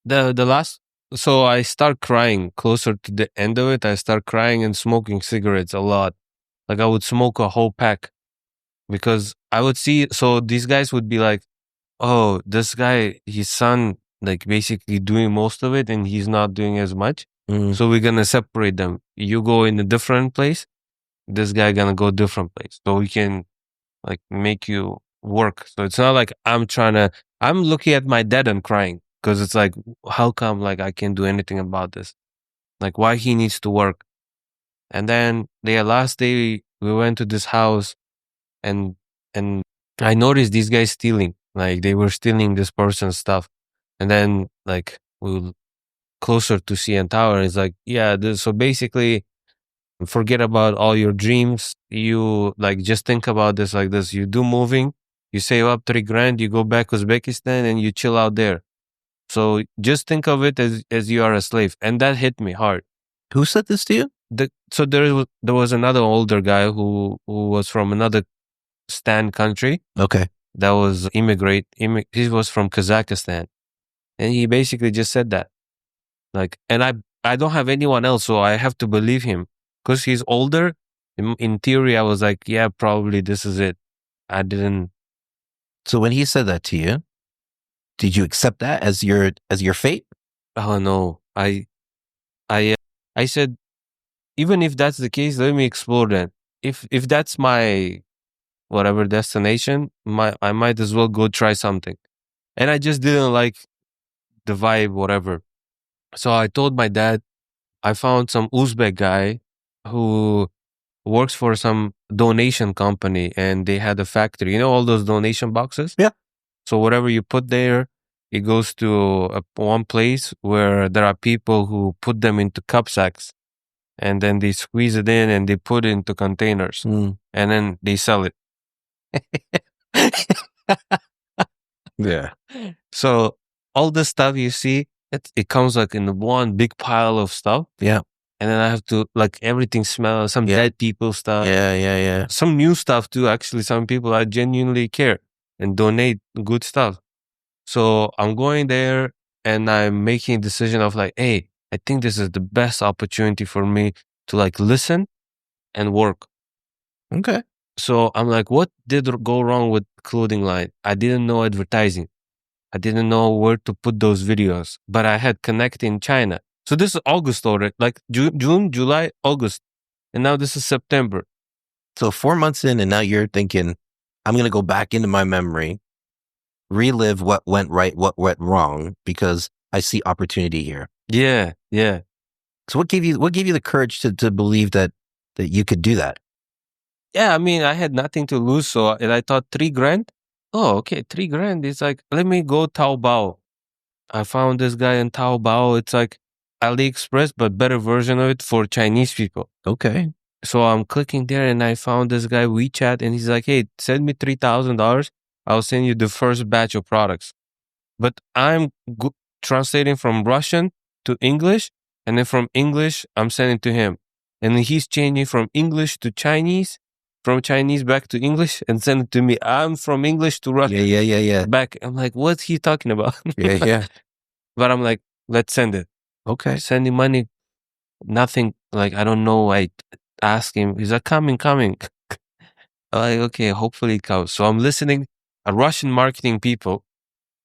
The last, so I start crying closer to the end of it. I start crying and smoking cigarettes a lot. Like I would smoke a whole pack because I would see. So these guys would be like, "Oh, this guy, his son, like basically doing most of it, and he's not doing as much. Mm. So we're gonna separate them. You go in a different place. This guy gonna go different place. So we can like make you work. So it's not like I'm looking at my dad and crying because it's like, how come like I can't do anything about this? Like why he needs to work. And then the last day we went to this house and I noticed these guys stealing. Like they were stealing this person's stuff. And then like we were closer to CN Tower. It's like, yeah, so basically forget about all your dreams. You like just think about this like this. You do moving, you save up 3 grand, you go back Uzbekistan and you chill out there. So just think of it as you are a slave. And that hit me hard. Who said this to you? So there was another older guy who was from another Stan country. Okay. That was he was from Kazakhstan. And he basically just said that. Like, and I don't have anyone else, so I have to believe him because he's older. In theory, I was like, yeah, probably this is it. I didn't. So when he said that to you, did you accept that as your fate? Oh no, I said, even if that's the case, let me explore that. If that's my whatever destination, I might as well go try something. And I just didn't like the vibe, whatever. So I told my dad, I found some Uzbek guy who works for some donation company and they had a factory. You know, all those donation boxes? Yeah. So whatever you put there, it goes to one place where there are people who put them into cup sacks and then they squeeze it in and they put it into containers and then they sell it. Yeah. So all the stuff you see, it comes like in one big pile of stuff. Yeah. And then I have to like everything smells, some dead people stuff. Yeah. Some new stuff too. Actually, some people I genuinely care and donate good stuff. So I'm going there and I'm making a decision of like, hey, I think this is the best opportunity for me to like listen and work. Okay. So I'm like, what did go wrong with clothing line? I didn't know advertising. I didn't know where to put those videos, but I had Connect in China. So this is August already, like June, July, August. And now this is September. So 4 months in and now you're thinking, I'm going to go back into my memory, relive what went right, what went wrong, because I see opportunity here. Yeah. So what gave you the courage to believe that you could do that? Yeah, I mean, I had nothing to lose, so and I thought 3 grand. Oh, okay, 3 grand. It's like let me go Taobao. I found this guy in Taobao. It's like AliExpress, but better version of it for Chinese people. Okay. So I'm clicking there, and I found this guy WeChat, and he's like, "Hey, send me $3,000. I'll send you the first batch of products." But I'm translating from Russian to English, and then from English, I'm sending to him. And then he's changing from English to Chinese, from Chinese back to English, and send it to me. I'm from English to Russian. Yeah. Back. I'm like, what's he talking about? Yeah. But I'm like, let's send it. Okay. Sending money, nothing. Like, I don't know. I ask him, he's like, coming. I'm like, okay, hopefully it comes. So I'm listening a Russian marketing people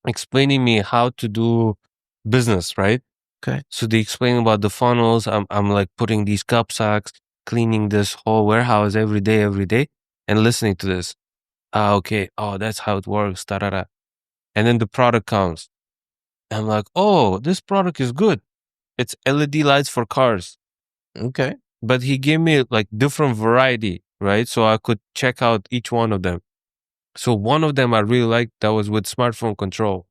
explaining me how to do business, right? Okay. So they explain about the funnels. I'm like putting these cup sacks, cleaning this whole warehouse every day, and listening to this. Ah, okay. Oh, that's how it works. Da-da-da. And then the product comes. I'm like, oh, this product is good. It's LED lights for cars. Okay. But he gave me like different variety, right? So I could check out each one of them. So one of them I really liked that was with smartphone control.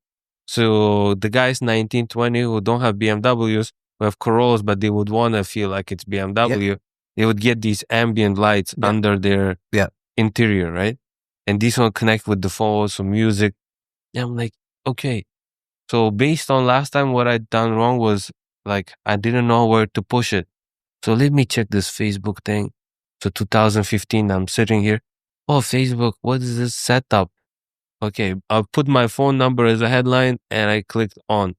So the guys 19, 20 who don't have BMWs, who have Corollas, but they would want to feel like it's Yeah. BMW, they would get these ambient lights Yeah. under their Yeah. interior, right? And these one connect with the phone, some music. And I'm like, okay. So based on last time, what I'd done wrong was like, I didn't know where to push it. So let me check this Facebook thing. So 2015, I'm sitting here. Oh, Facebook, what is this setup? Okay, I'll put my phone number as a headline and I clicked on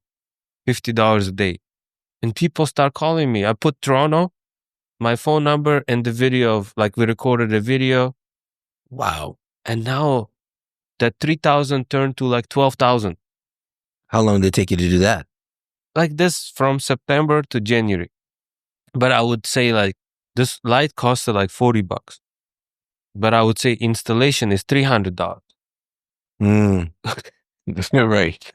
$50 a day. And people start calling me. I put Toronto, my phone number, and the video of like we recorded a video. Wow. And now that 3,000 turned to like 12,000. How long did it take you to do that? Like this from September to January. But I would say like this light costed like $40. But I would say installation is $300. Mm. You're right.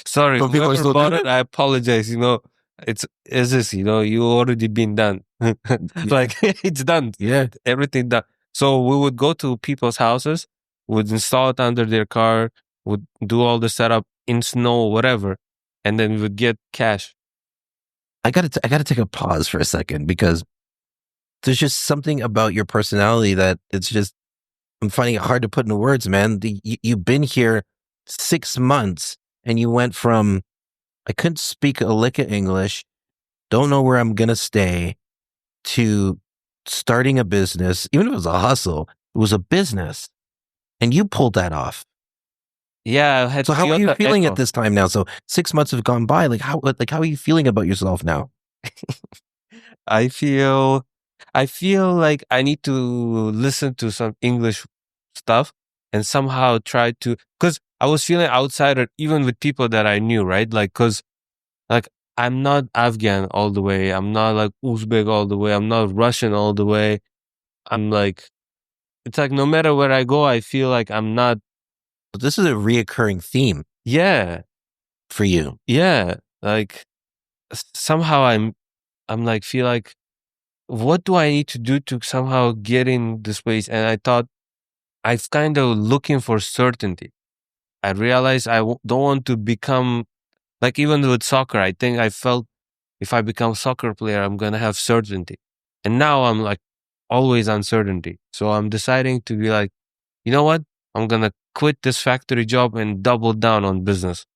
Sorry, But people are whoever still bought doing it, it? I apologize. It's this, you already been done. Like it's done. Yeah. Everything done. So we would go to people's houses, would install it under their car, would do all the setup in snow, whatever, and then we would get cash. I gotta take a pause for a second because there's just something about your personality that it's just I'm finding it hard to put into words, man. You've been here 6 months and you went from I couldn't speak a lick of English, don't know where I'm gonna stay, to starting a business. Even if it was a hustle, it was a business, and you pulled that off. Yeah, I had So how are you Toyota feeling at Echo. this time now? So 6 months have gone by. How are you feeling about yourself now? I feel I feel like I need to listen to some English stuff and somehow try to, because I was feeling outsider even with people that I knew, right? Like, because like I'm not Afghan all the way, I'm not like Uzbek all the way, I'm not Russian all the way. I'm like, it's like no matter where I go, I feel like I'm not. But this is a reoccurring theme Yeah, for you. yeah. Like somehow I'm like feel like, what do I need to do to somehow get in this place? And I thought I've kind of looking for certainty. I realized don't want to become like, even with soccer, I think I felt if I become soccer player, I'm going to have certainty. And now I'm like always uncertainty. So I'm deciding to be like, you know what? I'm going to quit this factory job and double down on business.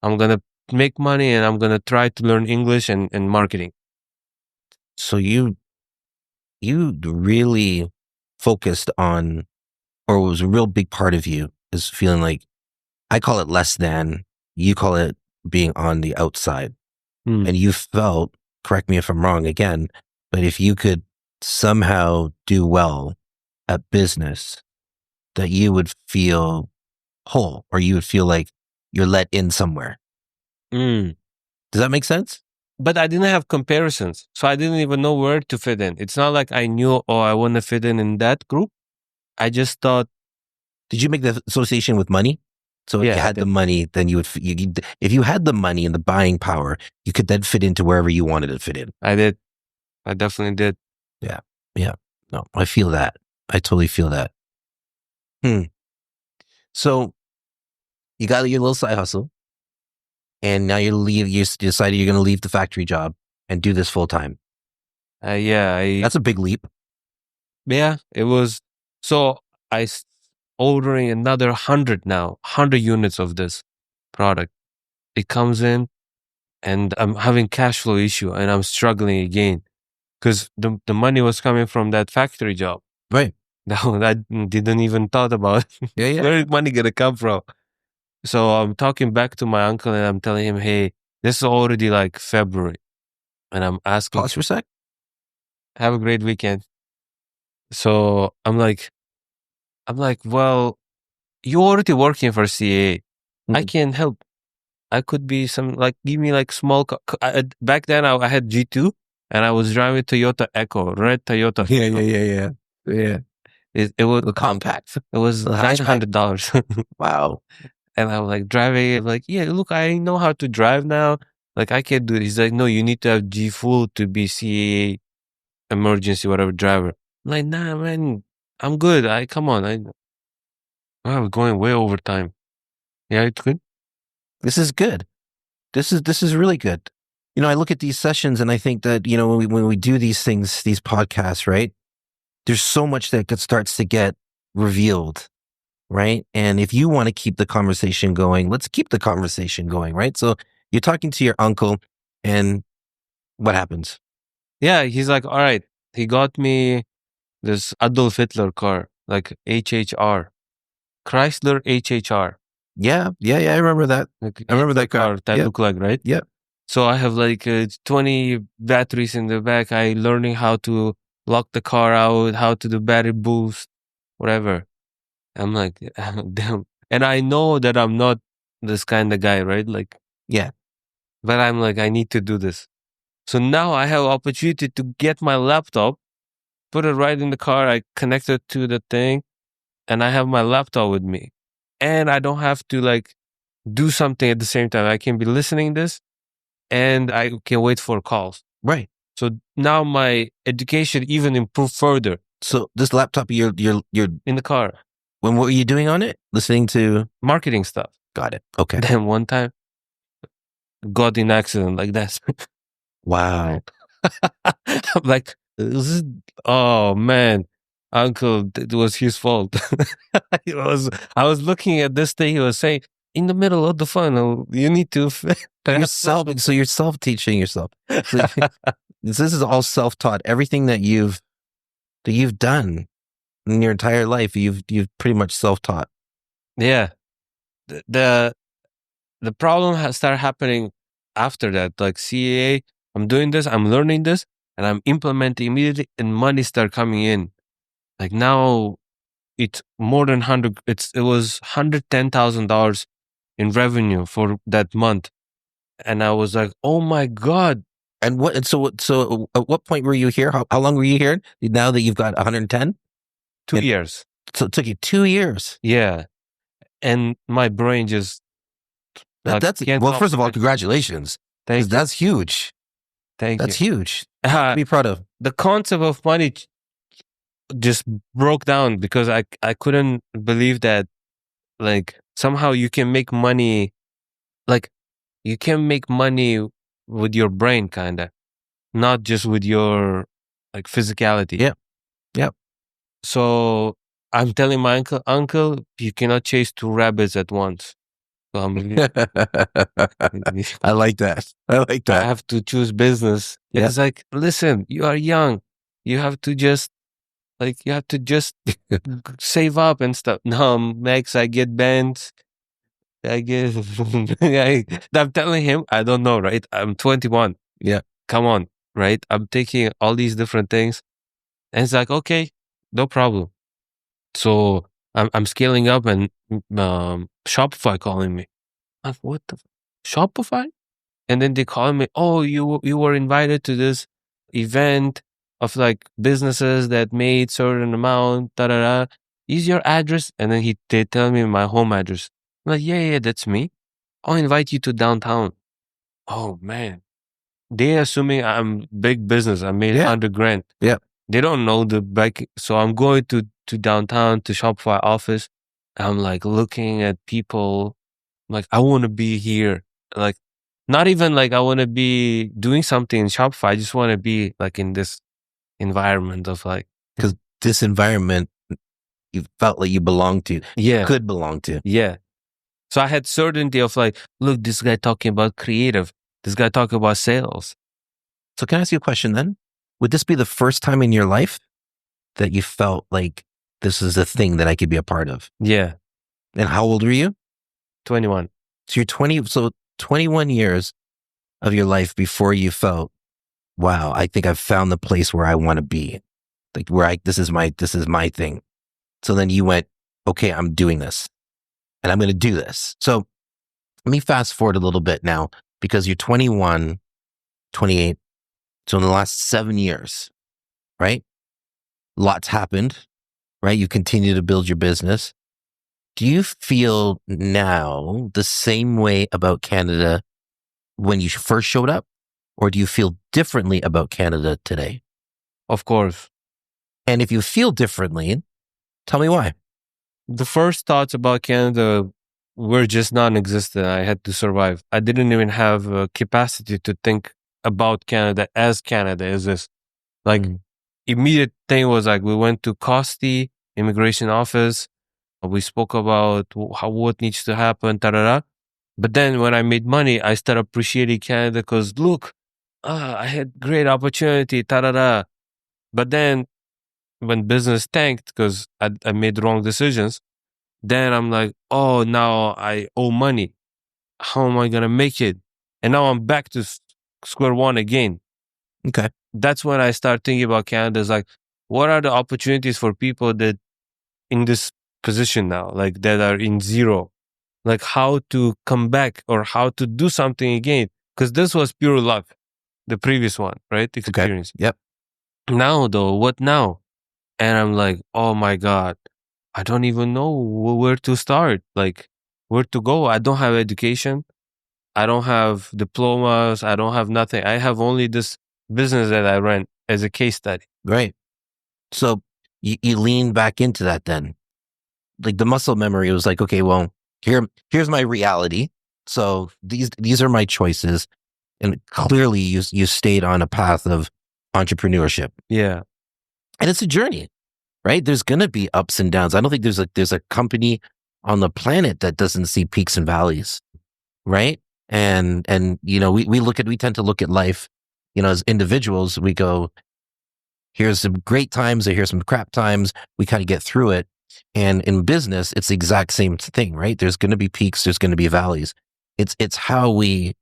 I'm going to make money and I'm going to try to learn English and marketing. So you really focused on, or was a real big part of you is feeling like I call it less than, you call it being on the outside. Hmm. And you felt, correct me if I'm wrong again, but if you could somehow do well at business, that you would feel whole or you would feel like you're let in somewhere. Mm. Does that make sense? But I didn't have comparisons. So I didn't even know where to fit in. It's not like I knew, oh, I want to fit in that group. I just thought, Did you make the association with money? So if yeah, you had the money, then you would, if you had the money and the buying power, you could then fit into wherever you wanted to fit in. I did. I definitely did. Yeah. Yeah. No, I feel that. I totally feel that. So you got your little side hustle and now you decided you're going to leave the factory job and do this full time. Yeah, That's a big leap. yeah, it was. So ordering another 100 now, 100 units of this product. It comes in and I'm having cash flow issue and I'm struggling again because the money was coming from that factory job. Right. No, I didn't even thought about Yeah. Yeah. where is money gonna come from. So I'm talking back to my uncle and I'm telling him, hey, this is already like February. And I'm asking, Pause for a sec. have a great weekend. So I'm like, well, you're already working for CA. I can help. I could be like, give me like small. Back then I had G2 and I was driving Toyota Echo, red Toyota. Yeah. It was The compact. It was The hatchback. $900. Wow. And I'm like driving. I'm like, yeah, look, I know how to drive now. Like I can do it. He's like, no, you need to have G full to be CAA emergency, whatever driver. I'm like, nah, man, I'm good. Come on. I'm going way over time. Yeah, it's good. This is good. This is really good. I look at these sessions and I think that, when we do these things, these podcasts, right? There's so much that starts to get revealed, right? And if you want to keep the conversation going, let's keep the conversation going, right? So you're talking to your uncle and what happens? Yeah, he's like, all right. He got me this Adolf Hitler car, like HHR, Chrysler HHR. Yeah. I remember that. Like I remember Hitler that car. that Yep. look like, right? Yep. So I have like 20 batteries in the back. I learning how to lock the car out, how to do battery boost, whatever. I'm like, damn. And I know that I'm not this kind of guy, right? Like, Yeah. but I'm like, I need to do this. So now I have opportunity to get my laptop, put it right in the car. I connect it to the thing and I have my laptop with me. And I don't have to like do something at the same time. I can be listening this and I can wait for calls. Right. So now my education even improved further. So this laptop, you're in the car. When what were you doing on it? Listening to marketing stuff. Got it. Okay. Then one time, got in accident like that. Wow. I'm like, oh man, uncle, it was his fault. I was looking at this thing. He was saying in the middle of the funnel, you need to. So you're self-teaching yourself. So this is all self-taught. Everything that you've done in your entire life, you've pretty much self-taught. Yeah. The problem has started happening after that. Like CAA, I'm doing this, I'm learning this, and I'm implementing immediately, and money start coming in. Like now, it's more than it was $110,000 in revenue for that month, and I was like, oh my god. And so at what point were you here? How long were you here? Now that you've got 110? 2 years. So it took you 2 years. Yeah, and my brain just. That's well. First of all, congratulations. Thank you. That's huge. That's huge. To be proud of. The concept of money just broke down because I couldn't believe that, like, somehow you can make money, like, you can make money with your brain, kind of, not just with your, like, physicality. Yeah. So I'm telling my uncle, you cannot chase 2 rabbits at once. So I'm I like that. I have to choose business. Yeah. It's like, listen, you are young. You have to just save up and stuff. No, Max, I get banned. I guess I'm telling him, I don't know, right? I'm 21. Yeah. Come on, right? I'm taking all these different things. And it's like, okay, no problem. So I'm scaling up and Shopify calling me. I'm like, what the Shopify? And then they call me, oh, you were invited to this event of like businesses that made certain amount, da da da. Is your address? And then they tell me my home address. I'm like, yeah, that's me. I'll invite you to downtown. Oh man. They assuming I'm big business. I made $100,000. Yeah. They don't know the back. So I'm going to downtown to Shopify office. I'm like looking at people. Like, I want to be here. Like, not even like I want to be doing something in Shopify. I just want to be like in this environment of like. Because this environment you felt like you belonged to. Yeah. Could belong to. Yeah. So I had certainty of like, look, this guy talking about creative. This guy talking about sales. So can I ask you a question then? Would this be the first time in your life that you felt like this is a thing that I could be a part of? Yeah. And how old were you? 21. So you're 20. So 21 years of your life before you felt, wow, I think I've found the place where I want to be. Like where this is my thing. So then you went, okay, I'm doing this and I'm going to do this. So let me fast forward a little bit now because you're 21, 28. So in the last 7 years, right? Lots happened, right? You continue to build your business. Do you feel now the same way about Canada when you first showed up? Or do you feel differently about Canada today? Of course. And if you feel differently, tell me why. The first thoughts about Canada were just non-existent. I had to survive. I didn't even have a capacity to think about Canada as Canada is this. Like Mm. immediate thing was like we went to Costi immigration office. We spoke about what needs to happen. Da-da-da. But then when I made money, I started appreciating Canada because look, I had great opportunity. Da-da-da. But then when business tanked because I made wrong decisions, then I'm like, oh, now I owe money. How am I going to make it? And now I'm back to square one again. Okay. That's when I start thinking about Canada. Is like, what are the opportunities for people that in this position now, like that are in zero, like how to come back or how to do something again? Because this was pure luck, the previous one, right? Okay. Experience. Yep. Now though, what now? And I'm like, oh my God, I don't even know where to start, like where to go. I don't have education. I don't have diplomas. I don't have nothing. I have only this business that I ran as a case study. Right. So you lean back into that then. Like the muscle memory was like, okay, well, here's my reality. So these are my choices. And clearly you stayed on a path of entrepreneurship. Yeah. And it's a journey, right? There's gonna be ups and downs. I don't think there's a company on the planet that doesn't see peaks and valleys, right? And you know, we tend to look at life, you know, as individuals, we go, here's some great times or here's some crap times. We kind of get through it. And in business, it's the exact same thing, right? There's going to be peaks. There's going to be valleys. It's how we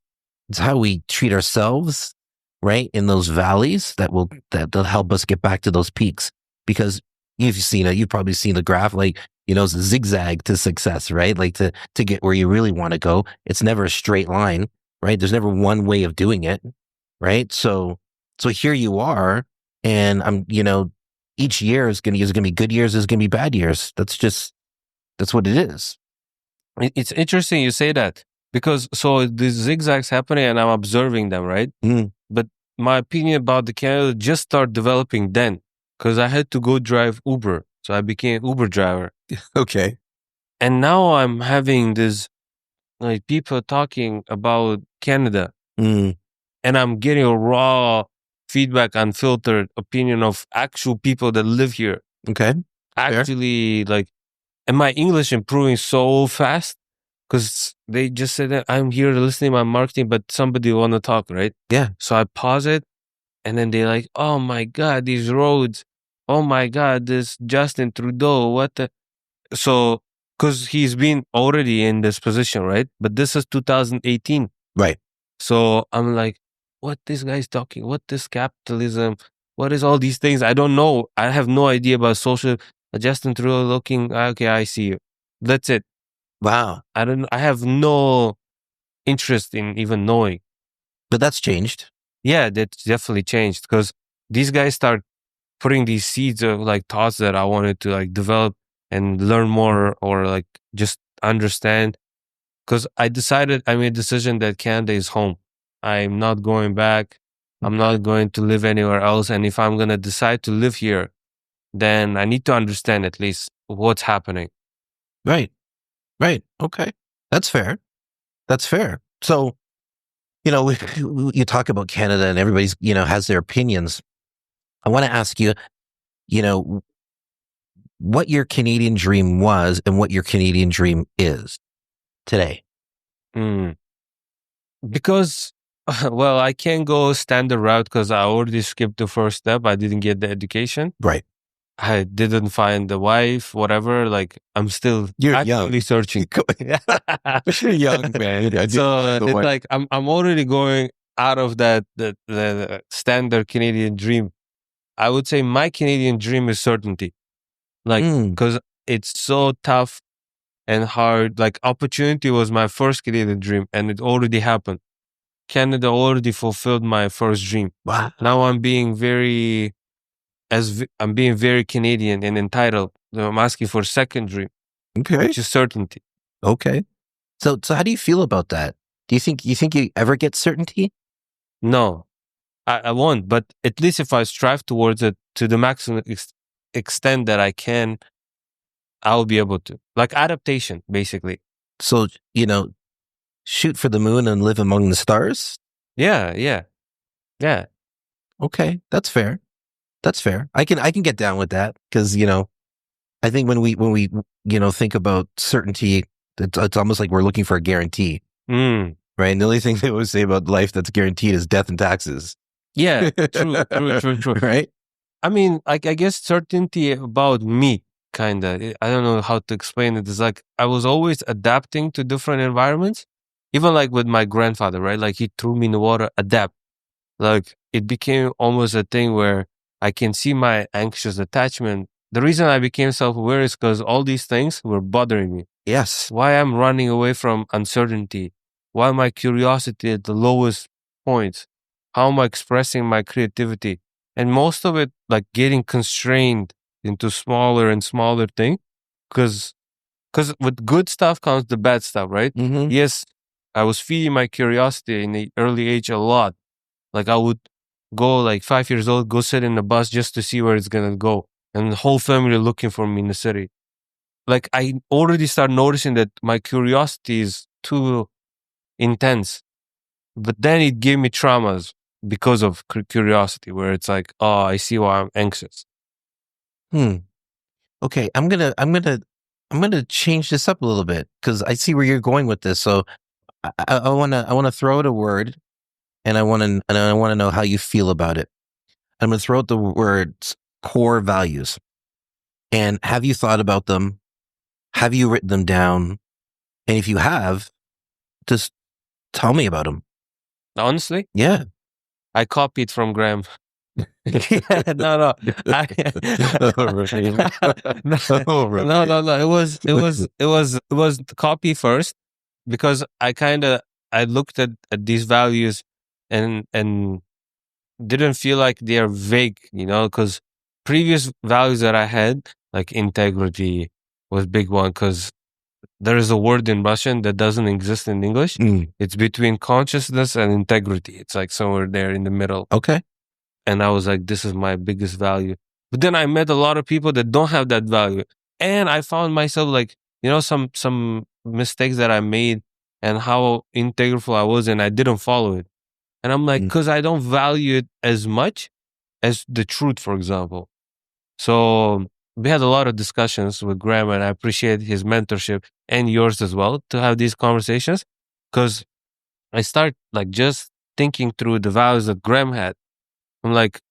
treat ourselves, right? In those valleys that'll help us get back to those peaks. Because you've probably seen the graph, like, you know, it's a zigzag to success, right? Like to get where you really want to go. It's never a straight line, right? There's never one way of doing it, right? So here you are, and you know, each year is going to be good years, is going to be bad years. That's what it is. It's interesting you say that because so the zigzags happening and I'm observing them, right? Mm. But my opinion about the Canada just started developing then because I had to go drive Uber. So I became Uber driver. Okay. And now I'm having this like people talking about Canada Mm. and I'm getting a raw feedback, unfiltered opinion of actual people that live here. Okay. Actually, like, and my English improving so fast because they just said that I'm here listening to my marketing, but somebody want to talk, right? Yeah. So I pause it, and then they like, oh my God, these roads. Oh my God, this Justin Trudeau. What the? So, because he's been already in this position, right? But this is 2018. Right. So I'm like, what this guy's talking? What this capitalism? What is all these things? I don't know. I have no idea about social. Justin Trudeau looking, okay, I see you. That's it. Wow. I have no interest in even knowing. But that's changed. Yeah, that's definitely changed because these guys start putting these seeds of like thoughts that I wanted to like develop and learn more or like just understand. Because I made a decision that Canada is home. I'm not going back. I'm not going to live anywhere else. And if I'm going to decide to live here, then I need to understand at least what's happening. Right. Right. Okay. That's fair. That's fair. So, you know, you talk about Canada and everybody's, you know, has their opinions. I want to ask you, you know, what your Canadian dream was and what your Canadian dream is today. Mm. Because, well, I can't go standard route because I already skipped the first step. I didn't get the education. Right. I didn't find the wife, whatever. Like, I'm still You're actively young. searching. You're young, man. So it's like I'm already going out of the standard Canadian dream. I would say my Canadian dream is certainty, like because it's so tough and hard. Like opportunity was my first Canadian dream, and it already happened. Canada already fulfilled my first dream. Wow. Now I'm being very I'm being very Canadian and entitled. I'm asking for second dream. Okay. which is certainty. Okay. So how do you feel about that? Do you think you ever get certainty? No, I won't. But at least if I strive towards it to the maximum extent that I can, I'll be able to. Like adaptation, basically. So, shoot for the moon and live among the stars? Yeah. Okay, that's fair. That's fair. I can get down with that because, I think when we think about certainty, it's almost like we're looking for a guarantee, Mm. right? And the only thing they would say about life that's guaranteed is death and taxes. Yeah, true. Right? I mean, like, I guess certainty about me, kind of. I don't know how to explain it. It's like I was always adapting to different environments, even like with my grandfather, right? Like he threw me in the water, adapt. Like it became almost a thing where I can see my anxious attachment. The reason I became self-aware is because all these things were bothering me. Yes. Why I'm running away from uncertainty? Why my curiosity at the lowest points? How am I expressing my creativity? And most of it, like getting constrained into smaller and smaller thing, because with good stuff comes the bad stuff, right? Mm-hmm. Yes, I was feeding my curiosity in the early age a lot. Like I would go like 5 years old, go sit in the bus just to see where it's gonna go, and the whole family looking for me in the city. Like I already start noticing that my curiosity is too intense, but then it gave me traumas because of curiosity, where it's like, oh, I see why I'm anxious. Okay, I'm gonna change this up a little bit because I see where you're going with this. So I wanna throw out a word, and I wanna know how you feel about it. I'm gonna throw out the words core values. And have you thought about them? Have you written them down? And if you have, just tell me about them. Honestly, Yeah. I copied from Graham. Yeah, no. No. It was copy first because I looked at these values and didn't feel like they're vague, because previous values that I had, like integrity was big one, because there is a word in Russian that doesn't exist in English. It's between consciousness and integrity. It's like somewhere there in the middle. Okay. And I was like, this is my biggest value. But then I met a lot of people that don't have that value. And I found myself like, some mistakes that I made and how integral I was, and I didn't follow it. And I'm like, because I don't value it as much as the truth, for example. So we had a lot of discussions with Graham, and I appreciate his mentorship and yours as well to have these conversations, because I start like just thinking through the values that Graham had. I'm like,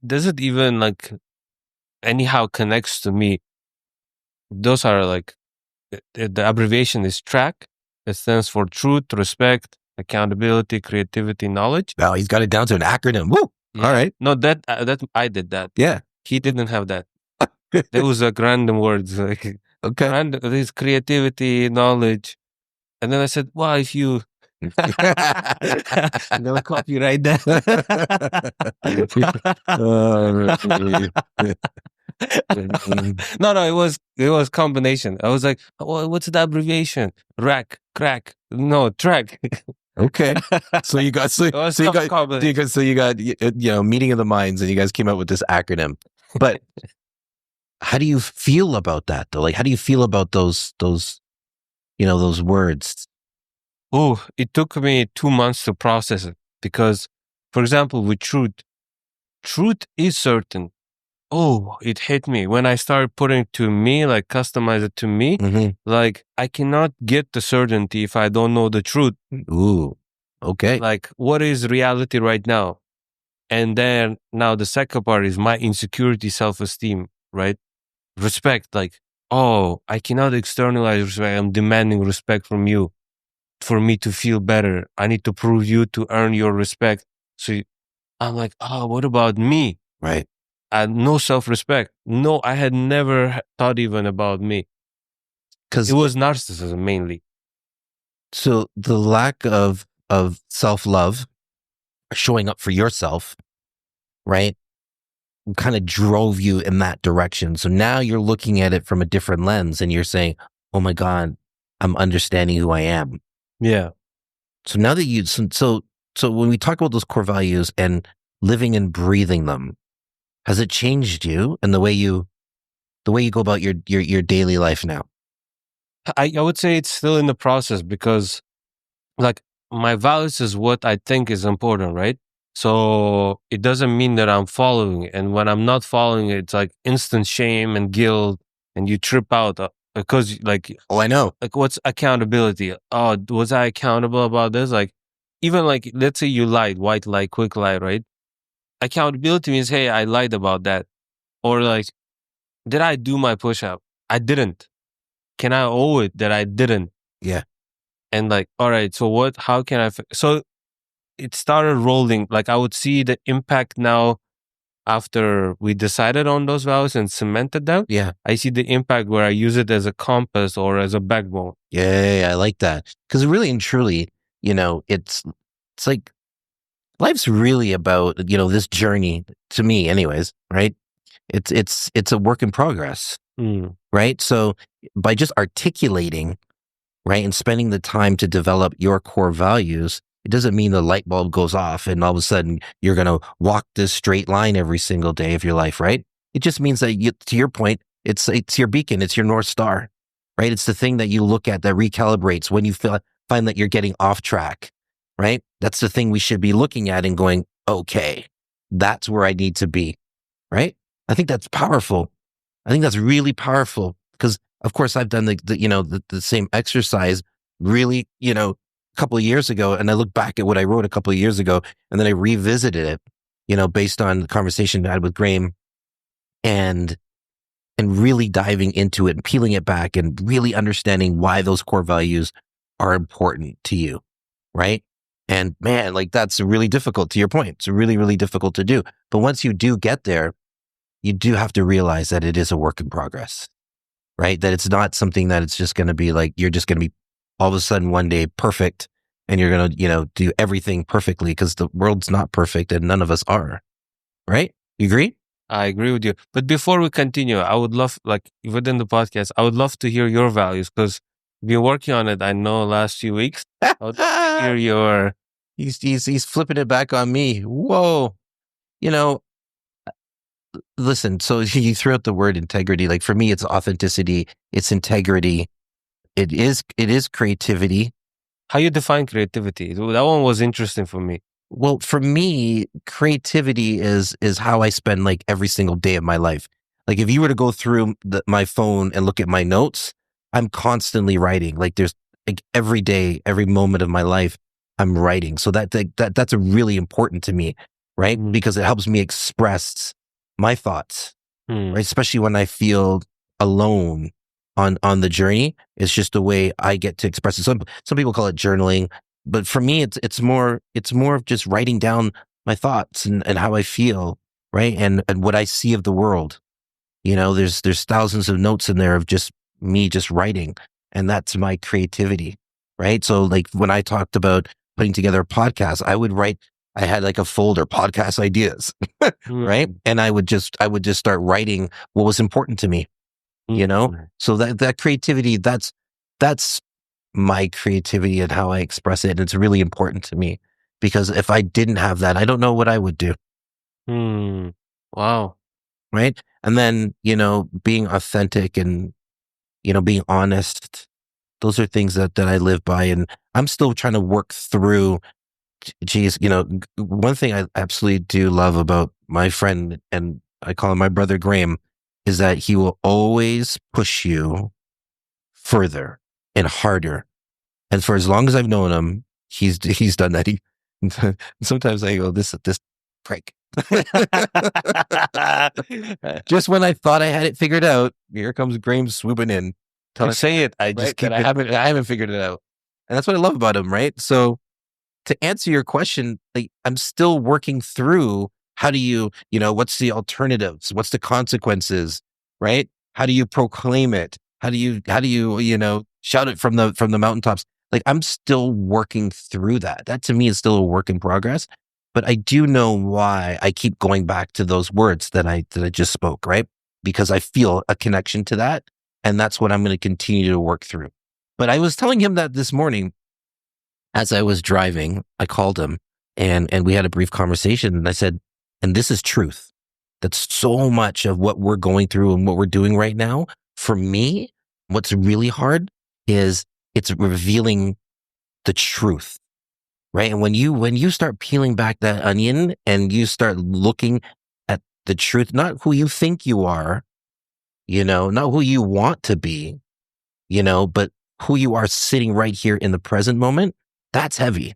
does it even like anyhow connects to me? Those are like, the abbreviation is TRACK. It stands for truth, respect, accountability, creativity, knowledge. Wow, he's got it down to an acronym. Woo! Yeah. All right. No, that I did that. Yeah. He didn't have that. There was like random words, like Okay. this creativity, knowledge. And then I said, well, if you I'm gonna copy right there. No, it was combination. I was like, well, what's the abbreviation? Rack, crack, no, track. Okay. So you got meeting of the minds, and you guys came up with this acronym. But how do you feel about that though? Like, how do you feel about those words? Oh, it took me 2 months to process it because, for example, with truth is certain. Oh, it hit me when I started putting it to me, like customize it to me. Like I cannot get the certainty if I don't know the truth. Ooh, okay. Like what is reality right now? And then now the second part is my insecurity, self-esteem, right? Respect, like, oh, I cannot externalize respect. I'm demanding respect from you for me to feel better. I need to prove you to earn your respect. So I'm like, oh, what about me? Right. No self-respect. No, I had never thought even about me. Because it was narcissism mainly. So the lack of self-love, showing up for yourself, right, kind of drove you in that direction. So now you're looking at it from a different lens, and you're saying, oh my God, I'm understanding who I am. Yeah. So now that so when we talk about those core values and living and breathing them, has it changed you and the way you go about your daily life now? I would say it's still in the process because like my values is what I think is important, right? So it doesn't mean that I'm following it. And when I'm not following it, it's like instant shame and guilt and you trip out because Oh, I know. like what's accountability? Oh, was I accountable about this? Like even like let's say you lied, white lie, quick lie, right? Accountability means, hey, I lied about that. Or like, did I do my push up? I didn't. Can I owe it that I didn't? Yeah. And like, all right, so what, how can so it started rolling. Like I would see the impact now after we decided on those values and cemented them. Yeah. I see the impact where I use it as a compass or as a backbone. Yeah. I like that. Because really and truly, it's like life's really about, this journey to me anyways, right? It's a work in progress, Mm. right? So by just articulating, right, and spending the time to develop your core values, it doesn't mean the light bulb goes off and all of a sudden you're going to walk this straight line every single day of your life, right? It just means that to your point, it's your beacon, it's your North Star, right? It's the thing that you look at that recalibrates when you find that you're getting off track, right? That's the thing we should be looking at and going, okay, that's where I need to be, right? I think that's powerful. I think that's really powerful because, of course, I've done the same exercise really, a couple of years ago, and I look back at what I wrote a couple of years ago, and then I revisited it, based on the conversation I had with Graham, and really diving into it and peeling it back and really understanding why those core values are important to you, right? And man, like that's really difficult. To your point, it's really, really difficult to do. But once you do get there, you do have to realize that it is a work in progress, right? That it's not something that it's just going to be like, you're just going to be all of a sudden one day perfect and you're going to, do everything perfectly because the world's not perfect and none of us are, right? You agree? I agree with you. But before we continue, I would love, like within the podcast, I would love to hear your values because you've been working on it, I know, last few weeks. I would love to hear your. He's flipping it back on me. Whoa. You know, listen, so you threw out the word integrity. Like for me, it's authenticity, it's integrity. It is creativity. How you define creativity? That one was interesting for me. Well, for me, creativity is how I spend like every single day of my life. Like if you were to go through my phone and look at my notes, I'm constantly writing. Like there's like every day, every moment of my life, I'm writing. So that's a really important to me, right? Mm. Because it helps me express my thoughts, Mm. right? Especially when I feel alone on the journey. It's just the way I get to express it. Some people call it journaling, but for me, it's more of just writing down my thoughts and how I feel, right? And what I see of the world. There's thousands of notes in there of just me just writing, and that's my creativity, right? So like when I talked about putting together a podcast, I would write. I had like a folder, podcast ideas, right? And I would just start writing what was important to me, So that creativity, that's my creativity and how I express it. And it's really important to me because if I didn't have that, I don't know what I would do. Wow. Right. And then, being authentic and, being honest, those are things that I live by. And I'm still trying to work through, geez, one thing I absolutely do love about my friend, and I call him my brother Graham, is that he will always push you further and harder. And for as long as I've known him, he's done that. Sometimes I go, this prick. Just when I thought I had it figured out, here comes Graham swooping in. Say it. I just keep I haven't figured it out. And that's what I love about him, right? So to answer your question, like, I'm still working through how do you, what's the alternatives? What's the consequences, right? How do you proclaim it? How do you, shout it from the mountaintops? Like I'm still working through that. That to me is still a work in progress. But I do know why I keep going back to those words that I just spoke, right? Because I feel a connection to that. And that's what I'm going to continue to work through. But I was telling him that this morning as I was driving. I called him and we had a brief conversation, and I said, and this is truth. That's so much of what we're going through and what we're doing right now. For me, what's really hard is it's revealing the truth, right? And when you start peeling back that onion and you start looking at the truth, not who you think you are, not who you want to be, but who you are sitting right here in the present moment, that's heavy.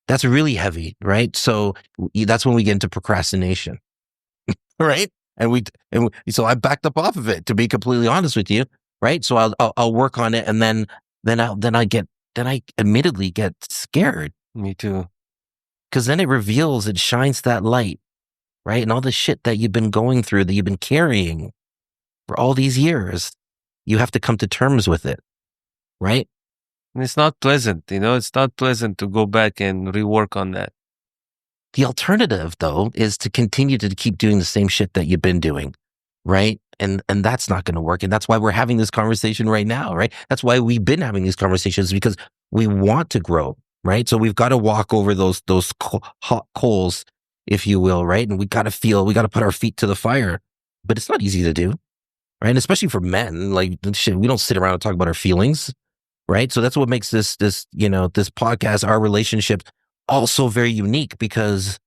That's really heavy, right? So that's when we get into procrastination, right? So I backed up off of it, to be completely honest with you, right? So I'll work on it, and then I admittedly get scared. Me too. Because then it shines that light, right? And all the shit that you've been going through, that you've been carrying for all these years, you have to come to terms with it, right? And it's not pleasant, it's not pleasant to go back and rework on that. The alternative, though, is to continue to keep doing the same shit that you've been doing, right? And that's not going to work. And that's why we're having this conversation right now, right? That's why we've been having these conversations, because we want to grow, right? So we've got to walk over those hot coals, if you will, right? And we got to put our feet to the fire. But it's not easy to do, right? And especially for men, like, shit, we don't sit around and talk about our feelings, right? So that's what makes this podcast, our relationship, also very unique, because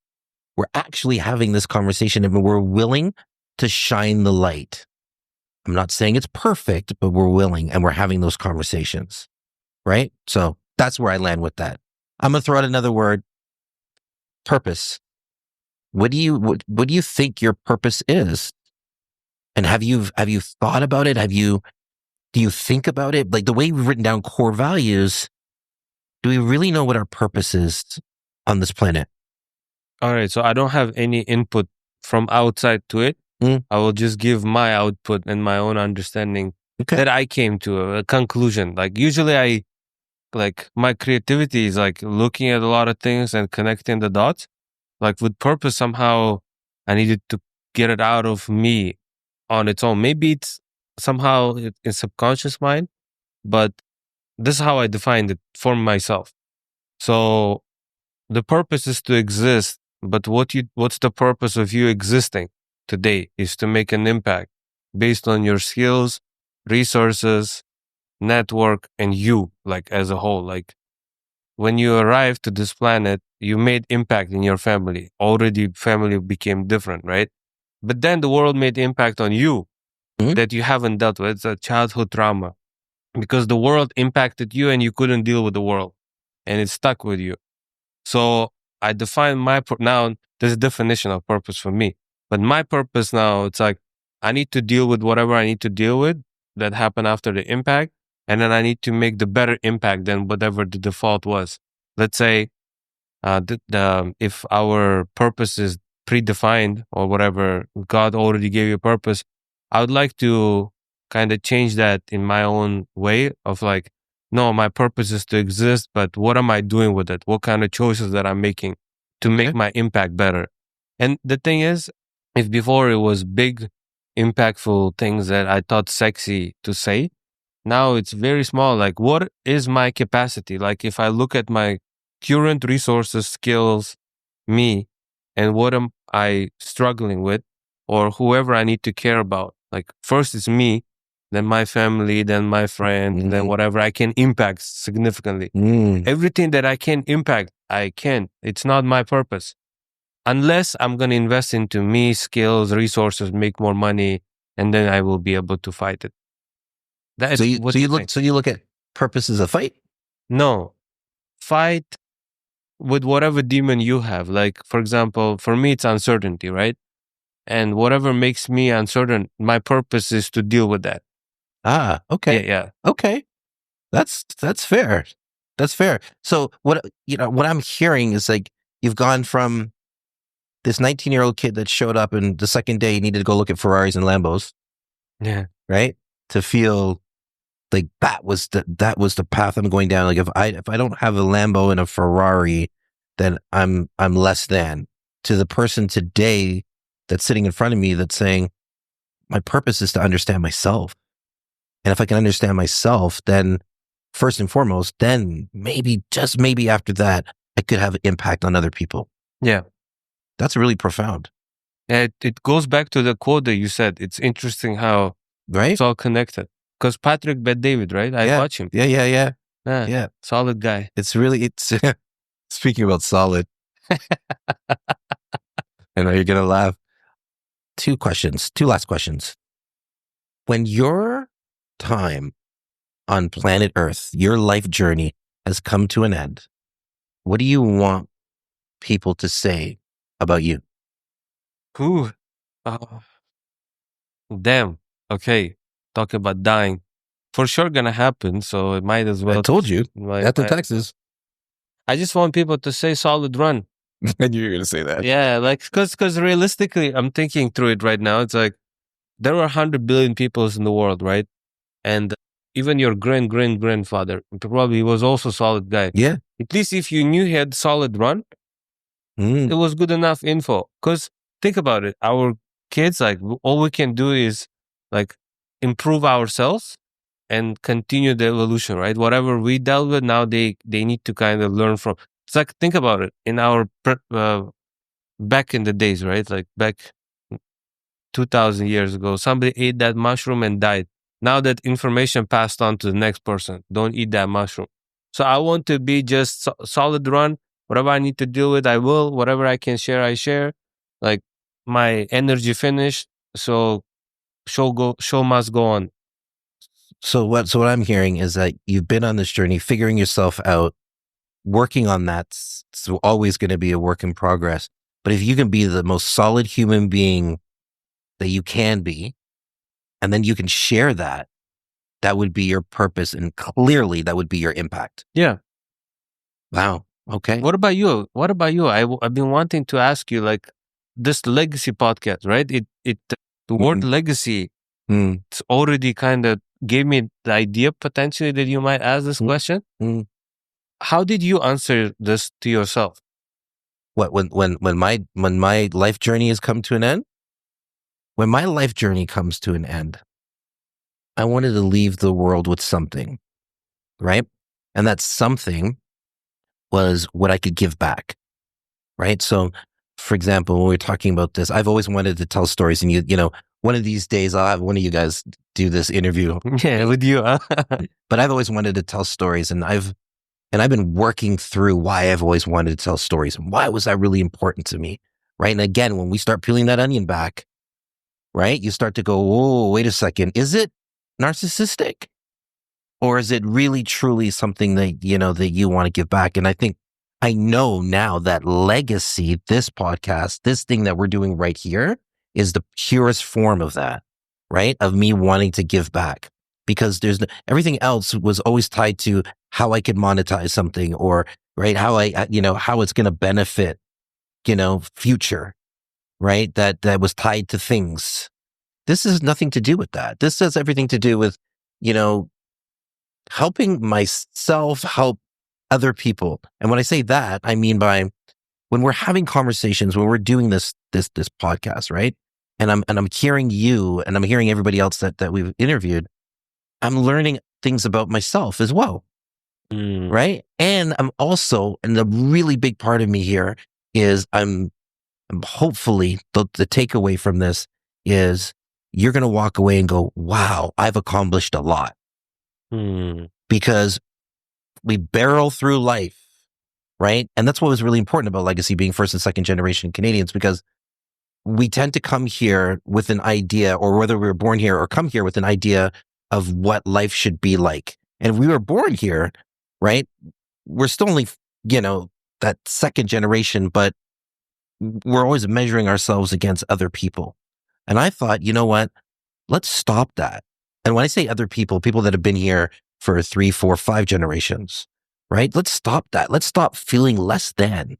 we're actually having this conversation and we're willing to shine the light. I'm not saying it's perfect, but we're willing, and we're having those conversations, right? So that's where I land with that. I'm going to throw out another word: purpose. What do you think your purpose is? And have you thought about it? Do you think about it? Like, the way we've written down core values, do we really know what our purpose is on this planet? All right. So I don't have any input from outside to it. I will just give my output and my own understanding that I came to a conclusion. Like, usually my creativity is like looking at a lot of things and connecting the dots. Like, with purpose, somehow I needed to get it out of me on its own. Maybe it's somehow in subconscious mind, but this is how I defined it for myself. So the purpose is to exist, but what's the purpose of you existing today is to make an impact based on your skills, resources, network, and you, like, as a whole. Like, when you arrived to this planet, you made impact in your family. Already family became different, right? But then the world made impact on you that you haven't dealt with. It's a childhood trauma, because the world impacted you and you couldn't deal with the world, and it stuck with you. So I define now there's a definition of purpose for me, but my purpose now, it's like, I need to deal with whatever I need to deal with that happened after the impact. And then I need to make the better impact than whatever the default was. Let's say, if our purpose is predefined or whatever, God already gave you a purpose, I would like to kind of change that in my own way of like, no, my purpose is to exist, but what am I doing with it? What kind of choices that I'm making to make my impact better? And the thing is, if before it was big, impactful things that I thought sexy to say, now it's very small. Like, what is my capacity? Like, if I look at my current resources, skills, me, and what am I struggling with, or whoever I need to care about? Like, first it's me, then my family, then my friend, then whatever I can impact significantly. Everything that I can impact, I can. It's not my purpose. Unless I'm going to invest into me, skills, resources, make more money, and then I will be able to fight it. So you look at purpose as a fight? No. Fight with whatever demon you have. Like, for example, for me, it's uncertainty, right? And whatever makes me uncertain, my purpose is to deal with that. Ah, okay. Yeah. Okay. That's fair. That's fair. So what I'm hearing is, like, you've gone from this 19-year-old kid that showed up and the second day he needed to go look at Ferraris and Lambos. Yeah. Right? To feel like that was the path I'm going down. Like, if I don't have a Lambo and a Ferrari, then I'm less than. To the person today that's sitting in front of me that's saying, my purpose is to understand myself. And if I can understand myself, then first and foremost, then maybe, just maybe after that, I could have an impact on other people. Yeah. That's really profound. It goes back to the quote that you said. It's interesting how Right? it's all connected. Because Patrick Bet-David, right? I watch him. Yeah. Solid guy. It's really, speaking about solid. I know you're going to laugh. Two last questions. When your time on planet Earth, your life journey has come to an end, what do you want people to say about you? Ooh. Damn. Okay. Talking about dying. For sure gonna happen, so it might as well. I told you. After Texas. I just want people to say solid run. I knew you were going to say that. Yeah, like, because realistically, I'm thinking through it right now. It's like, there are 100 billion people in the world, right? And even your grandfather probably was also a solid guy. Yeah. At least if you knew he had solid run, it was good enough info. Because think about it, our kids, like, all we can do is like improve ourselves and continue the evolution, right? Whatever we dealt with, now they need to kind of learn from. It's like, think about it, in our back in the days, right? Like back 2000 years ago, somebody ate that mushroom and died. Now that information passed on to the next person, don't eat that mushroom. So I want to be just solid run. Whatever I need to deal with, I will. Whatever I can share, I share. Like, my energy finished, so show must go on. So what I'm hearing is that you've been on this journey, figuring yourself out, working on that. It's always going to be a work in progress. But if you can be the most solid human being that you can be, and then you can share that, that would be your purpose. And clearly that would be your impact. Yeah. Wow. Okay. What about you? I've been wanting to ask you, like, this legacy podcast, right? The word legacy, it's already kind of gave me the idea potentially that you might ask this question. How did you answer this to yourself? What, when my life journey has come to an end? When my life journey comes to an end, I wanted to leave the world with something, right? And that something was what I could give back, right? So, for example, when we're talking about this, I've always wanted to tell stories, and you know, one of these days I'll have one of you guys do this interview. Yeah, with you. Huh? But I've always wanted to tell stories, and I've been working through why I've always wanted to tell stories and why was that really important to me, right? And again, when we start peeling that onion back, right, you start to go, whoa, wait a second, is it narcissistic? Or is it really truly something that, you know, that you want to give back? And I think I know now that legacy, this podcast, this thing that we're doing right here is the purest form of that, right? Of me wanting to give back, because everything else was always tied to how I could monetize something, or right, how how it's going to benefit, future, right? That was tied to things. This has nothing to do with that. This has everything to do with, helping myself help other people. And when I say that, I mean by when we're having conversations, when we're doing this podcast, right? And I'm hearing you, and I'm hearing everybody else that we've interviewed, I'm learning things about myself as well. Right? And I'm also, and the really big part of me here is I'm hopefully the takeaway from this is you're going to walk away and go, wow, I've accomplished a lot. Because we barrel through life, right? And that's what was really important about legacy being first and second generation Canadians, because we tend to come here with an idea, or whether we were born here or come here with an idea of what life should be like. And if we were born here, right, we're still only, that second generation, but we're always measuring ourselves against other people. And I thought, you know what? Let's stop that. And when I say other people that have been here for 3, 4, 5 generations, right? Let's stop that. Let's stop feeling less than.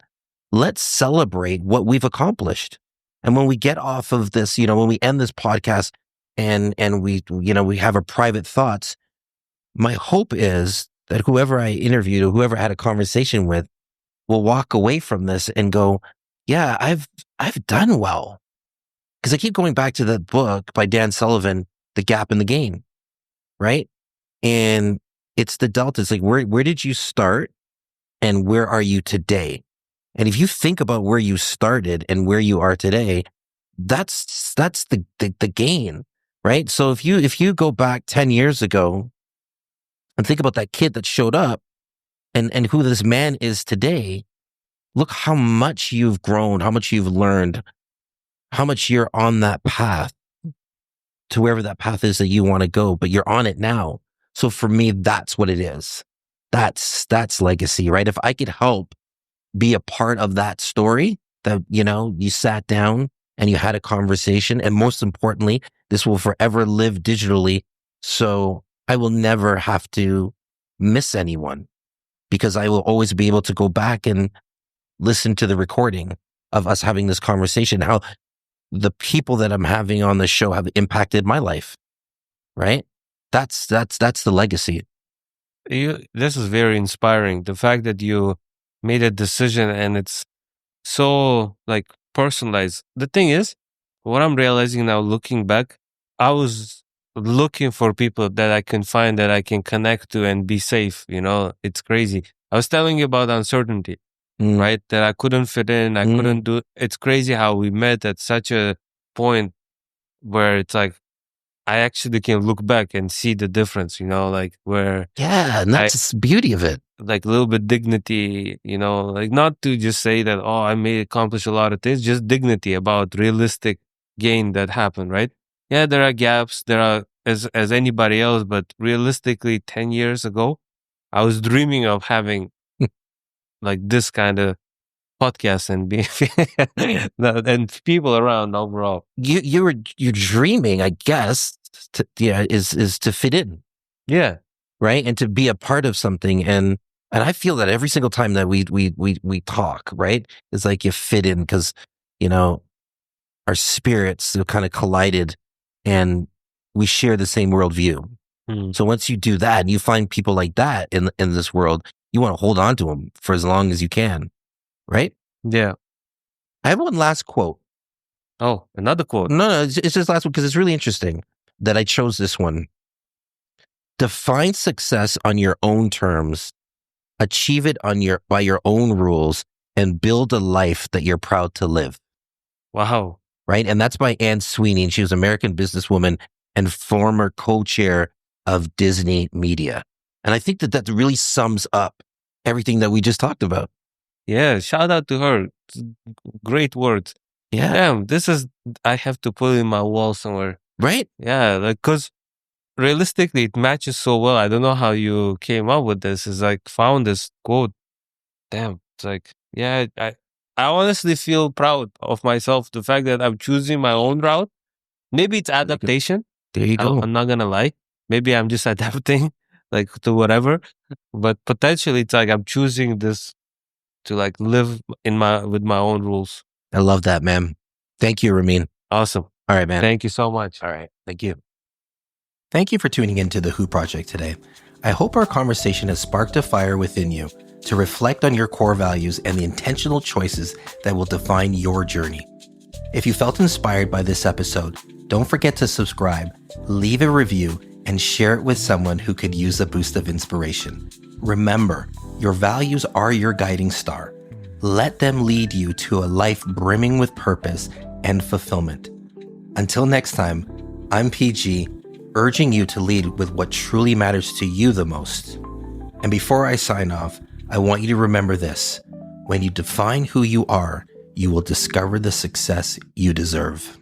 Let's celebrate what we've accomplished. And when we get off of this, when we end this podcast and we have our private thoughts, my hope is that whoever I interviewed or whoever I had a conversation with will walk away from this and go, yeah, I've done well. Because I keep going back to that book by Dan Sullivan, The Gap in the Gain. right? And it's the delta. It's like, where did you start and where are you today? And if you think about where you started and where you are today, that's the gain, right? So if you go back 10 years ago and think about that kid that showed up and who this man is today, look how much you've grown, how much you've learned, how much you're on that path to wherever that path is that you want to go, but you're on it now. So for me, that's what it is. That's legacy, right? If I could help be a part of that story, that, you sat down and you had a conversation, and most importantly, this will forever live digitally. So I will never have to miss anyone, because I will always be able to go back and listen to the recording of us having this conversation, how the people that I'm having on the show have impacted my life, right? That's the legacy. This is very inspiring. The fact that you made a decision and it's so like personalized. The thing is, what I'm realizing now looking back, I was looking for people that I can find, that I can connect to and be safe. It's crazy. I was telling you about uncertainty, right? That I couldn't fit in. I couldn't do. It's crazy how we met at such a point where it's like, I actually can look back and see the difference, like where. Yeah, and that's the beauty of it. Like a little bit dignity, like not to just say that, oh, I may accomplish a lot of things, just dignity about realistic gain that happened, right? Yeah, there are gaps, there are as anybody else, but realistically, 10 years ago, I was dreaming of having like this kind of podcast and being and people around overall. You're dreaming, I guess, is to fit in. Yeah. Right. And to be a part of something. And I feel that every single time that we talk, right, it's like you fit in, because, our spirits have kind of collided and we share the same worldview. So once you do that and you find people like that in this world, you want to hold on to them for as long as you can. Right? Yeah. I have one last quote. Oh, another quote. No, it's just last one, because it's really interesting that I chose this one. Define success on your own terms, achieve it by your own rules, and build a life that you're proud to live. Wow. Right? And that's by Anne Sweeney. And she was an American businesswoman and former co-chair of Disney Media. And I think that really sums up everything that we just talked about. Yeah, shout out to her. Great words. Yeah. Damn, I have to put it in my wall somewhere. Right? Yeah, because realistically, it matches so well. I don't know how you came up with this. It's like, found this quote. Damn, it's like, yeah, I honestly feel proud of myself. The fact that I'm choosing my own route. Maybe it's adaptation. There you go. I'm not gonna lie. Maybe I'm just adapting, like, to whatever. But potentially, it's like I'm choosing this to like live with my own rules. I love that, man. Thank you, Ramin. Awesome. All right, man. Thank you so much. All right. Thank you. Thank you for tuning into the Who Project today. I hope our conversation has sparked a fire within you to reflect on your core values and the intentional choices that will define your journey. If you felt inspired by this episode, don't forget to subscribe, leave a review, and share it with someone who could use a boost of inspiration. Remember, your values are your guiding star. Let them lead you to a life brimming with purpose and fulfillment. Until next time, I'm PG, urging you to lead with what truly matters to you the most. And before I sign off, I want you to remember this. When you define who you are, you will discover the success you deserve.